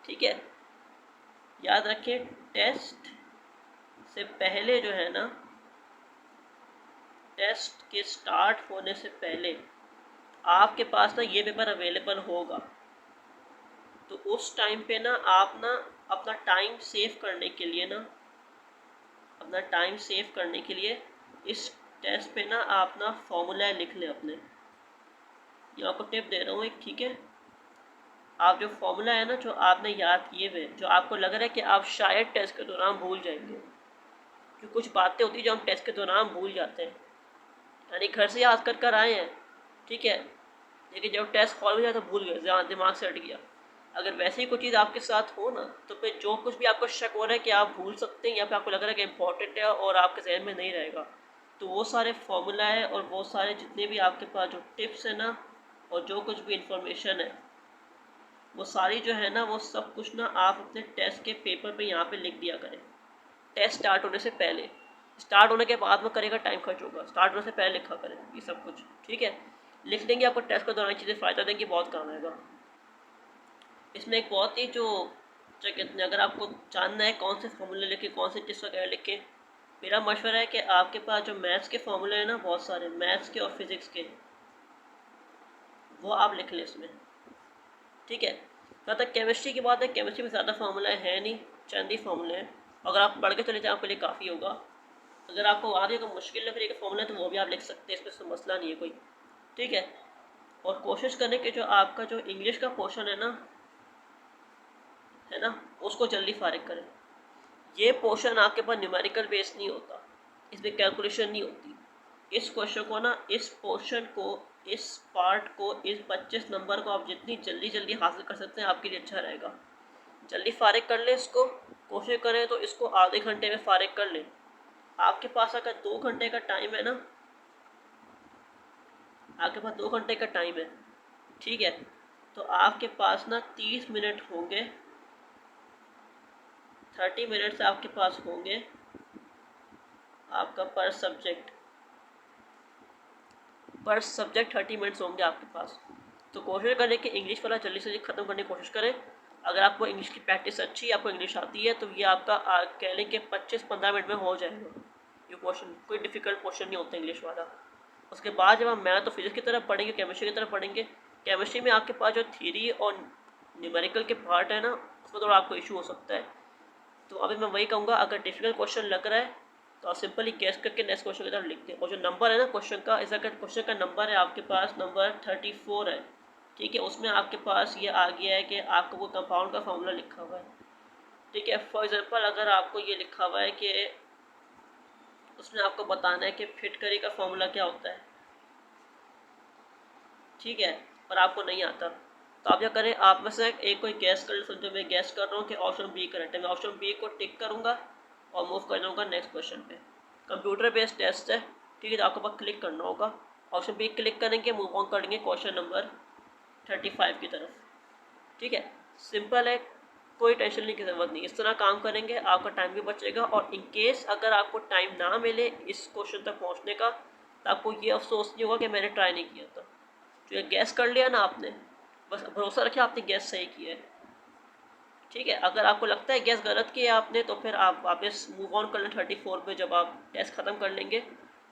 ठीक है, याद रखें टेस्ट से पहले जो है ना, टेस्ट के स्टार्ट होने से पहले आपके पास ना ये पेपर अवेलेबल होगा। तो उस टाइम पे ना आप ना अपना टाइम सेव करने के लिए इस टेस्ट पे ना आप ना फॉर्मूला लिख लें अपने। ये आपको टिप दे रहा हूँ एक। ठीक है, आप जो फॉर्मूला है ना जो आपने याद किए हुए, जो आपको लग रहा है कि आप शायद टेस्ट के दौरान भूल जाएंगे, क्योंकि कुछ बातें होती हैं जो हम टेस्ट के दौरान भूल जाते हैं, यानी घर से याद कर आए हैं, ठीक है, लेकिन जब टेस्ट हॉल में जाए तो भूल गए, दिमाग से हट गया। अगर वैसे ही कोई चीज़ आपके साथ हो ना, तो फिर जो कुछ भी आपको शक हो रहा है कि आप भूल सकते हैं या फिर आपको लग रहा है कि इम्पॉर्टेंट है और आपके जहन में नहीं रहेगा, तो वो सारे फॉर्मूला है और वो सारे जितने भी आपके पास जो टिप्स है ना और जो कुछ भी इंफॉर्मेशन है, वो सारी जो है ना वो सब कुछ ना आप अपने टेस्ट के पेपर पे यहाँ पे लिख दिया करें। टेस्ट स्टार्ट होने से पहले, स्टार्ट होने के बाद में करेगा टाइम खर्च होगा, स्टार्ट होने से पहले लिखा करें ये सब कुछ। ठीक है, लिख देंगे, आपको टेस्ट के दौरान चीज़ें फ़ायदा देंगी, बहुत काम आएगा। इसमें एक बहुत ही जो क्या कहते हैं, अगर आपको जानना है कौन से फॉर्मूले लिखे, कौन से टिप्स वगैरह लिखे, मेरा मशवरा है कि आपके पास जो मैथ्स के फॉर्मूले हैं ना, बहुत सारे मैथ्स के और फिज़िक्स के, वो आप लिख लें इसमें। ठीक है, जहाँ तक केमिस्ट्री की बात है, केमिस्ट्री में ज़्यादा फार्मूला है नहीं, चंद ही फार्मूले हैं, अगर आप पढ़ के चले जाए आपके लिए काफ़ी होगा। अगर आपको आगे को मुश्किल लग रही है फॉर्मूला तो वो भी आप लिख सकते हैं, इसमें तो मसला नहीं है कोई। ठीक है, और कोशिश करने के जो आपका जो इंग्लिश का पोर्शन है ना उसको जल्दी फारिग करें। ये पोर्शन आपके पास न्यूमेरिकल बेस नहीं होता, इसमें कैलकुलेशन नहीं होती। इस क्वेश्चन को ना, इस पोर्शन को, इस पार्ट को, इस 25 नंबर को आप जितनी जल्दी हासिल कर सकते हैं आपके लिए अच्छा रहेगा। जल्दी फारिग कर लें इसको, कोशिश करें तो इसको आधे घंटे में फारिग कर लें। आपके पास अगर 2 घंटे का टाइम है ना, आपके पास 2 घंटे का टाइम है, ठीक है, तो आपके पास ना 30 मिनट होंगे, 30 मिनट्स आपके पास होंगे आपका पर सब्जेक्ट 30 मिनट्स होंगे आपके पास। तो कोशिश करें कि इंग्लिश वाला जल्दी से जल्दी ख़त्म करने की कोशिश करें। अगर आपको इंग्लिश की प्रैक्टिस अच्छी है, आपको इंग्लिश आती है, तो ये आपका कह लें कि 25-15 मिनट में हो जाएगा। ये क्वेश्चन कोई डिफ़िकल्ट क्वेश्चन नहीं होता इंग्लिश वाला। उसके बाद जब हम मैथ और फिजिक्स की तरफ पढ़ेंगे, केमिस्ट्री की तरफ पढ़ेंगे, केमिस्ट्री में आपके पास जो थ्योरी और न्यूमेरिकल के पार्ट है ना, उसमें थोड़ा आपको इशू हो सकता है। तो अभी मैं वही कहूँगा, अगर डिफ़िकल्ट क्वेश्चन लग रहा है तो आप सिंपली गैस करके नेक्स्ट क्वेश्चन की तरफ लिखते हैं। और जो नंबर है ना क्वेश्चन का, इस अगर क्वेश्चन का नंबर है आपके पास नंबर 34 है, ठीक है, उसमें आपके पास ये आ गया है कि आपको वो कंपाउंड का फॉर्मूला लिखा हुआ है, ठीक है। फॉर एग्जांपल अगर आपको ये लिखा हुआ है कि उसमें आपको बताना है कि फिटकरी का फॉर्मूला क्या होता है, ठीक है, और आपको नहीं आता, तो आप क्या करें, आप में से एक कोई गैस कर, समझो मैं गैस कर रहा हूँ कि ऑप्शन बी करेक्ट है, मैं ऑप्शन बी को टिक करूँगा और मूव कर जाऊँगा नेक्स्ट क्वेश्चन पे। कंप्यूटर बेस्ड टेस्ट है, ठीक है, तो आपको बस क्लिक करना होगा, ऑप्शन बी क्लिक करेंगे, मूव ऑन करेंगे क्वेश्चन नंबर 35 की तरफ, ठीक है। सिंपल है, कोई टेंशन लेने की ज़रूरत नहीं, इस तरह काम करेंगे आपका टाइम भी बचेगा। और इन केस अगर आपको टाइम ना मिले इस क्वेश्चन तक पहुँचने का, तो आपको ये अफसोस नहीं होगा कि मैंने ट्राई नहीं किया था। जो ये गैस कर लिया ना आपने, बस भरोसा रखिए आपने गैस सही किया है, ठीक है। अगर आपको लगता है गैस गलत किया आपने, तो फिर आप वापस मूव ऑन कर लें 34 पे, जब आप टेस्ट ख़त्म कर लेंगे।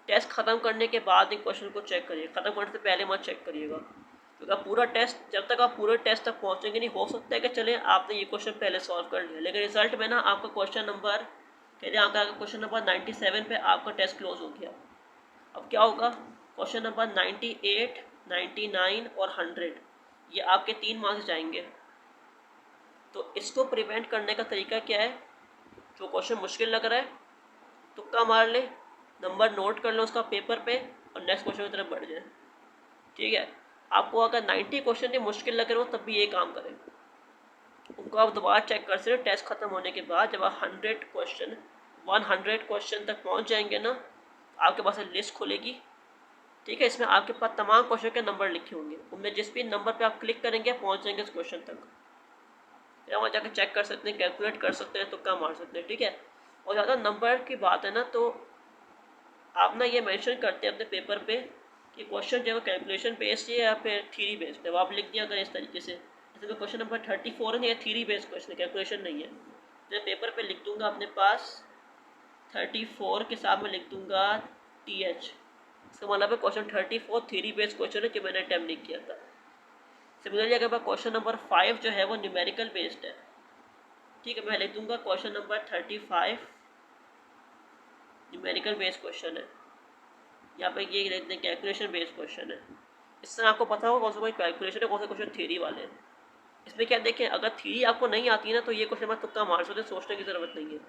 टेस्ट ख़त्म करने के बाद इन क्वेश्चन को चेक करिए, ख़त्म करने से पहले मत चेक करिएगा, क्योंकि आप पूरा टेस्ट, जब तक आप पूरे टेस्ट तक पहुँचेंगे नहीं, हो सकता है कि चले आपने ये क्वेश्चन पहले सॉल्व कर लिया, लेकिन रिजल्ट में ना आपका क्वेश्चन नंबर, कहते हैं आपका क्वेश्चन नंबर 97 पे आपका टेस्ट क्लोज हो गया। अब क्या होगा, क्वेश्चन नंबर 98, 99 और 100, ये आपके 3 मार्क्स जाएंगे। तो इसको प्रिवेंट करने का तरीका क्या है, जो क्वेश्चन मुश्किल लग रहा है तुक्का मार ले, नंबर नोट कर लो उसका पेपर पे और नेक्स्ट क्वेश्चन की तरफ बढ़ जाए, ठीक है। आपको अगर 90 क्वेश्चन ही मुश्किल लग रहे हो तब भी ये काम करें, उनको आप दोबारा चेक कर सकते हो टेस्ट खत्म होने के बाद। जब आप 100 क्वेश्चन तक पहुंच जाएंगे ना, आपके पास लिस्ट खुलेगी, ठीक है, इसमें आपके पास तमाम क्वेश्चन के नंबर लिखे होंगे, उनमें जिस भी नंबर पे आप क्लिक करेंगे पहुंच जाएंगे उस क्वेश्चन तक, या वहाँ जाकर चेक कर सकते हैं, कैलकुलेट कर सकते हैं, तुक्का मार सकते हैं, ठीक है। और ज़्यादा नंबर की बात है ना, तो आप ना ये मेंशन करते हैं अपने पेपर पे कि क्वेश्चन जो है कैलकुलेशन बेस्ड है या फिर थ्योरी बेस्ड है, वो आप लिख दिया करें इस तरीके से। जैसे क्वेश्चन नंबर 34 है, ये थ्योरी बेस्ड क्वेश्चन है, कैलकुलेशन नहीं है। मैं पेपर पे लिख दूंगा अपने पास 34 के साथ में लिख दूंगा TH, इसका मतलब है क्वेश्चन 34 थ्योरी बेस्ड क्वेश्चन है जो मैंने अटेम्प्ट नहीं किया था। सिमिलरली अगर क्वेश्चन नंबर 5 जो है वो न्यूमेरिकल बेस्ड है, ठीक है, मैं लिख दूंगा question number 35 numerical based question है, यहाँ पे ये लिख दें कैलकुलेशन बेस्ड क्वेश्चन है। इस तरह आपको पता होगा कौन सा कोई कैलकुलेशन है, कौन सा क्वेश्चन थ्योरी वाले हैं। इसमें क्या देखें, अगर थ्योरी आपको नहीं आती ना तो ये क्वेश्चन में तुक्का मार सकते, सोचने की ज़रूरत नहीं है।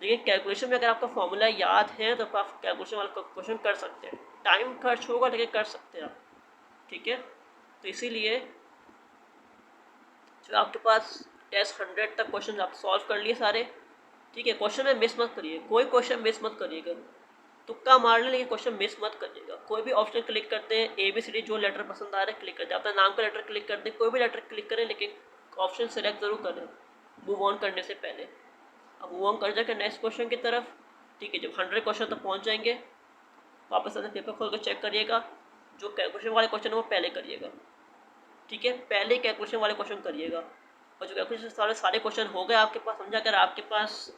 लेकिन कैलकुलेशन में अगर आपका फॉर्मूला याद है तो आप कैलकुलेशन वाला क्वेश्चन कर सकते हैं, टाइम खर्च होगा लेकिन कर सकते हैं आप, ठीक है। तो इसीलिए जो आपके पास टेस्ट 100 तक क्वेश्चन आप सॉल्व कर लिए सारे, ठीक है। क्वेश्चन में मिस मत करिए, कोई क्वेश्चन मिस मत करिएगा, तुक्का मार लें लेकिन क्वेश्चन मिस मत करिएगा। कोई भी ऑप्शन क्लिक करते हैं, ABCD जो लेटर पसंद आ रहा है क्लिक करते हैं, अपना नाम का लेटर क्लिक करते हैं, कोई भी लेटर क्लिक करें लेकिन ऑप्शन सेलेक्ट जरूर करें मूव ऑन करने से पहले। अब मूव ऑन कर जाकर नेक्स्ट क्वेश्चन की तरफ, ठीक है। जब 100 क्वेश्चन तक पहुँच जाएंगे वापस अपने पेपर खोल कर चेक करिएगा, जो कैलकुलेशन वाले क्वेश्चन है वो पहले करिएगा, ठीक है, पहले कैलकुलेशन वाले क्वेश्चन करिएगा। और जो कैलकुलेशन सारे क्वेश्चन हो गए आपके पास, समझा कर आपके पास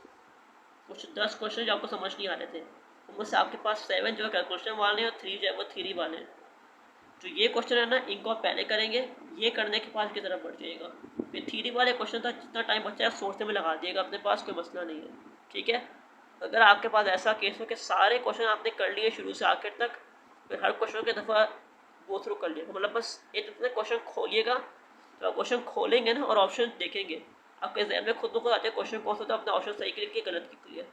कुछ 10 क्वेश्चन जो आपको समझ नहीं आ रहे थे, उनमें से आपके पास 7 जो है कैलकुलेशन वाले हैं और 3 जो है वो थ्योरी वाले हैं। जो ये क्वेश्चन है ना, इनको आप पहले करेंगे, ये करने के बाद की तरफ बढ़ जाइएगा। फिर थ्योरी वाले क्वेश्चन तक जितना टाइम बचा है सोचने में लगा दिएगा अपने पास, कोई मसला नहीं है, ठीक है। अगर आपके पास ऐसा केस हो कि सारे क्वेश्चन आपने कर लिए शुरू से आखिर तक, फिर हर क्वेश्चन की दफ़ा गो थ्रू कर लिएगा, मतलब बस एक जितने क्वेश्चन खोलिएगा, तो आप क्वेश्चन खोलेंगे ना और ऑप्शन देखेंगे, आपके जहन में खुद ब खुद आते हैं क्वेश्चन कौन सा था, अपना ऑप्शन सही क्लिक किया गलत क्लिक किया।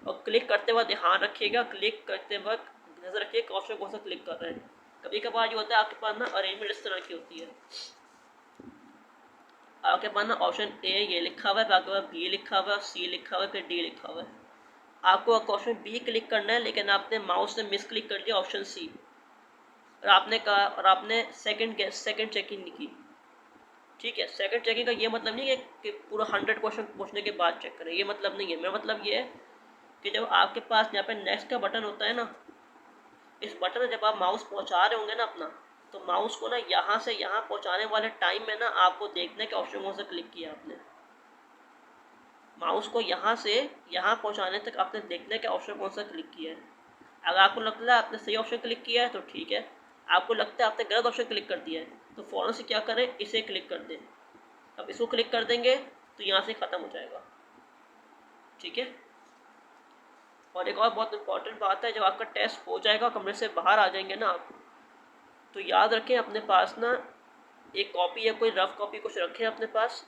और क्लिक करते वक्त ध्यान रखिएगा, क्लिक करते वक्त नजर रखिए ऑप्शन कौन सा क्लिक कर रहे हैं। कभी कभार जो होता है आपके पास ना अरेंजमेंट इस तरह की होती है, आपके पास ना ऑप्शन A ये लिखा हुआ है, आपके पास B लिखा हुआ है, C लिखा हुआ है, फिर D लिखा हुआ है। आपको ऑप्शन B क्लिक करना है लेकिन आपने माउस से मिस क्लिक कर दिया ऑप्शन C, और आपने सेकंड चेकिंग नहीं की, ठीक है। सेकंड चेकिंग का ये मतलब नहीं है कि पूरा 100 क्वेश्चन पूछने के बाद चेक करें, ये मतलब नहीं है। मेरा मतलब ये है कि जब आपके पास यहाँ पे नेक्स्ट का बटन होता है ना, इस बटन में जब आप माउस पहुँचा रहे होंगे ना अपना, तो माउस को ना यहाँ से यहाँ पहुँचाने वाले टाइम में ना आपको देखना है कि ऑप्शन कौन सा क्लिक किया आपने। माउस को यहाँ से यहाँ पहुँचाने तक आपने देखना है कि ऑप्शन कौन सा क्लिक किया है। अगर आपको लगता है आपने सही ऑप्शन क्लिक किया है तो ठीक है, आपको लगता है आपने गलत ऑप्शन क्लिक कर दिया है तो फ़ौरन से क्या करें, इसे क्लिक कर दें। अब इसको क्लिक कर देंगे तो यहाँ से ख़त्म हो जाएगा, ठीक है। और एक और बहुत इंपॉर्टेंट बात है, जब आपका टेस्ट हो जाएगा कमरे से बाहर आ जाएंगे ना आप, तो याद रखें अपने पास ना एक कॉपी या कोई रफ कॉपी कुछ रखें अपने पास,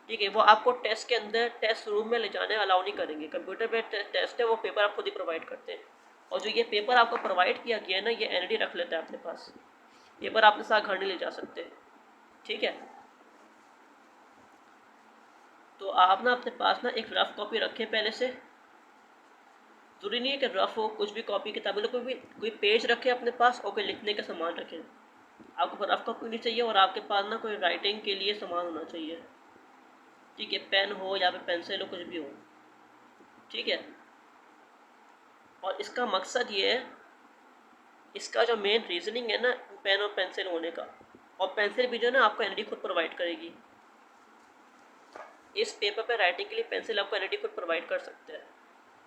ठीक है। वो आपको टेस्ट के अंदर टेस्ट रूम में ले जाने अलाउ नहीं करेंगे। कंप्यूटर पे टेस्ट है, वो पेपर आप खुद ही प्रोवाइड करते हैं। और जो ये पेपर आपको प्रोवाइड किया गया है ना, ये एनडी रख लेता है अपने पास, पेपर आपने साथ घर नहीं ले जा सकते, ठीक है। तो आप ना अपने पास ना एक रफ कॉपी रखें पहले से, जरूरी नहीं है कि रफ हो, कुछ भी कॉपी किताबें कोई भी कोई पेज रखे अपने पास और कोई लिखने का सामान रखें। आपको रफ कॉपी नहीं चाहिए और आपके पास ना कोई राइटिंग के लिए सामान होना चाहिए, ठीक है। पेन हो या फिर पेंसिल हो, कुछ भी हो, ठीक है। और इसका मकसद ये है, इसका जो मेन रीजनिंग है ना पेन और पेंसिल होने का, और पेंसिल भी जो है ना आपको एनडी खुद प्रोवाइड करेगी। इस पेपर पे राइटिंग के लिए पेंसिल आपको एनडी खुद प्रोवाइड कर सकते हैं,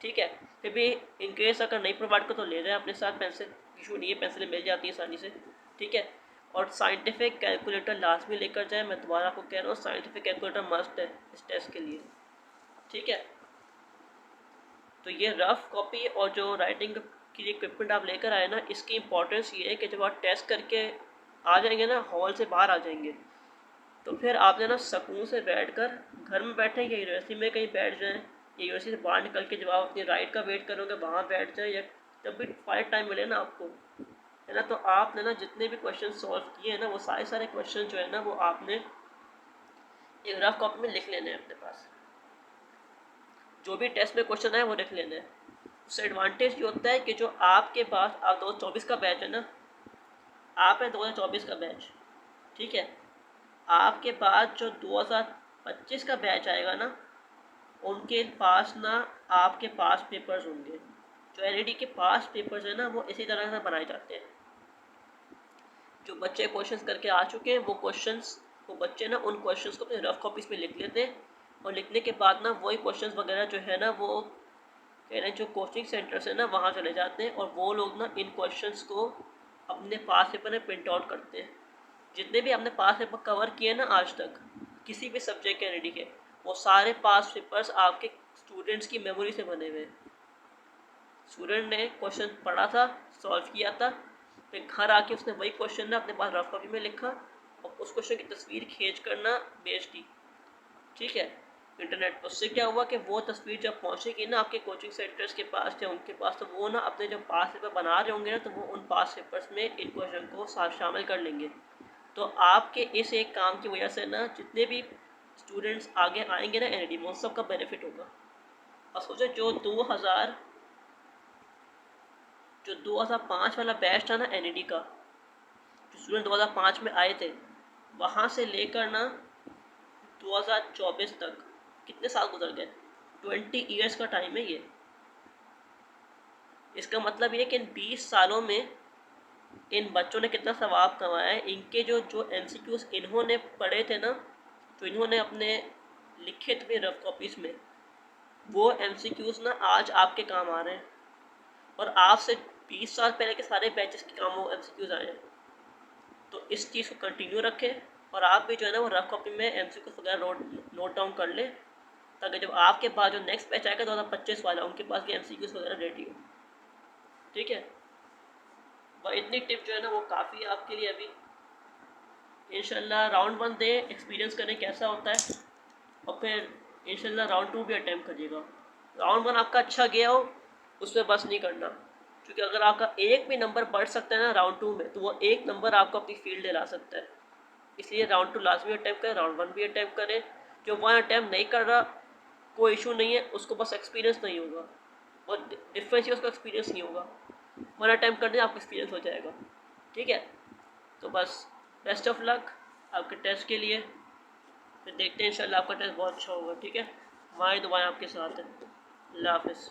ठीक है। फिर भी इनकेस अगर नहीं प्रोवाइड कर तो ले जाए अपने साथ, पेंसिल इशू नहीं है, पेंसिल मिल जाती है आसानी से, ठीक है। और साइंटिफिक कैलकुलेटर लाजमी लेकर जाए, मैं दोबारा आपको कह रहा हूँ साइंटिफिक कैलकुलेटर मस्ट है इस टेस्ट के लिए, ठीक है। तो ये रफ कॉपी और जो राइटिंग के लिए इक्विपमेंट आप लेकर आए ना, इसकी इंपॉर्टेंस ये है कि जब आप टेस्ट करके आ जाएंगे ना, हॉल से बाहर आ जाएंगे, तो फिर आपने ना सुकून से बैठ कर घर में बैठे या यूनिवर्सिटी में कहीं बैठ जाएँ, या यूनिवर्सिटी से बाहर निकल के जब आप अपनी राइड का वेट करोगे वहाँ बैठ जाए, या जब भी फाइल टाइम मिले ना आपको, है ना, तो आपने ना जितने भी क्वेश्चन सॉल्व किए हैं ना, वो सारे क्वेश्चन जो है ना वो आपने एक रफ कॉपी में लिख लेने हैं अपने पास। जो भी टेस्ट में क्वेश्चन आए वो लिख लेने हैं। उससे एडवांटेज ये होता है कि जो आपके पास, आप 2024 का बैच है ना, आप है 2024 का बैच, ठीक है। आपके बाद जो 2025 का बैच आएगा ना, उनके पास ना आपके पास पेपर्स होंगे। जो एनईडी के पास पेपर्स है ना, वो इसी तरह से बनाए जाते हैं। जो बच्चे क्वेश्चंस करके आ चुके हैं वो बच्चे ना उन क्वेश्चंस को अपने रफ कॉपीज में लिख लेते हैं, और लिखने के बाद ना वही क्वेश्चंस वगैरह जो है ना, वो कह रहे हैं जो कोचिंग सेंटर्स है ना वहाँ चले जाते हैं, और वो लोग ना इन क्वेश्चंस को अपने पास पेपर में प्रिंट आउट करते हैं। जितने भी आपने पास पेपर कवर किए ना आज तक किसी भी सब्जेक्ट के एनईडी के, वो सारे पास पेपर्स आपके स्टूडेंट्स की मेमोरी से बने हुए हैं। स्टूडेंट ने क्वेश्चन पढ़ा था, सॉल्व किया था, फिर घर आके उसने वही क्वेश्चन ना अपने पास रफ कॉपी में लिखा और उस क्वेश्चन की तस्वीर खींच कर ना भेज दी, ठीक है, इंटरनेट पर। उससे क्या हुआ कि वो तस्वीर जब पहुंचेगी ना आपके कोचिंग सेंटर्स के पास या उनके पास, तो वो ना अपने जब पास पेपर बना रहे होंगे ना, तो वो उन पास पेपर्स में इन क्वेश्चन को शामिल कर लेंगे। तो आपके इस एक काम की वजह से ना जितने भी स्टूडेंट्स आगे आएंगे ना एनईडी में, उन सब का बेनिफिट होगा। और सोचो जो 2005 वाला बैच था ना एनईडी का, जो स्टूडेंट 2005 में आए थे, वहाँ से लेकर ना 2024 तक कितने साल गुजर गए, 20 ईयर्स का टाइम है ये। इसका मतलब ये कि इन 20 सालों में इन बच्चों ने कितना सवाब कमाया है। इनके जो जो एमसीक्यूज इन्होंने पढ़े थे ना, जो इन्होंने अपने लिखे थे रफ कॉपीज में, वो एमसीक्यूज ना आज आपके काम आ रहे हैं, और आज से 20 साल पहले के सारे बैचेस के काम वो एमसीक्यूज आए हैं। तो इस चीज़ को कंटिन्यू रखें, और आप भी जो है ना वो रफ कॉपी में एमसीक्यूज वगैरह नोट डाउन कर लें, ताकि जब आपके पास जो नेक्स्ट बैच आएगा 2025 वाला, उनके पास भी एमसीक्यूज वगैरह रेडी हो, ठीक है। वह इतनी टिप जो है ना वो काफ़ी है आपके लिए। अभी इंशाल्लाह राउंड 1 दे, एक्सपीरियंस करें कैसा होता है, और फिर इंशाल्लाह राउंड 2 भी अटैम्प्ट करिएगा। राउंड 1 आपका अच्छा गया हो, उसमें बस नहीं करना, क्योंकि अगर आपका एक भी नंबर बढ़ सकता है ना राउंड 2 में, तो वो एक नंबर आपको अपनी फील्ड दिला सकता है। इसलिए राउंड 2 लाजमी अटैम्प्ट करें, राउंड 1 भी अटैम्प्ट करें। जो 1 अटैम्प्ट नहीं कर रहा, कोई इशू नहीं है, उसको बस एक्सपीरियंस नहीं होगा, और डिफरेंस ही उसका एक्सपीरियंस नहीं होगा। 1 अटैम्प्ट करने आपका एक्सपीरियंस हो जाएगा, ठीक है। तो बस बेस्ट ऑफ लक आपके टेस्ट के लिए। फिर देखते हैं इंशाल्लाह आपका टेस्ट बहुत अच्छा होगा, ठीक है। हमारी दुआएं आपके साथ हैं। अल्लाह हाफ़िज़।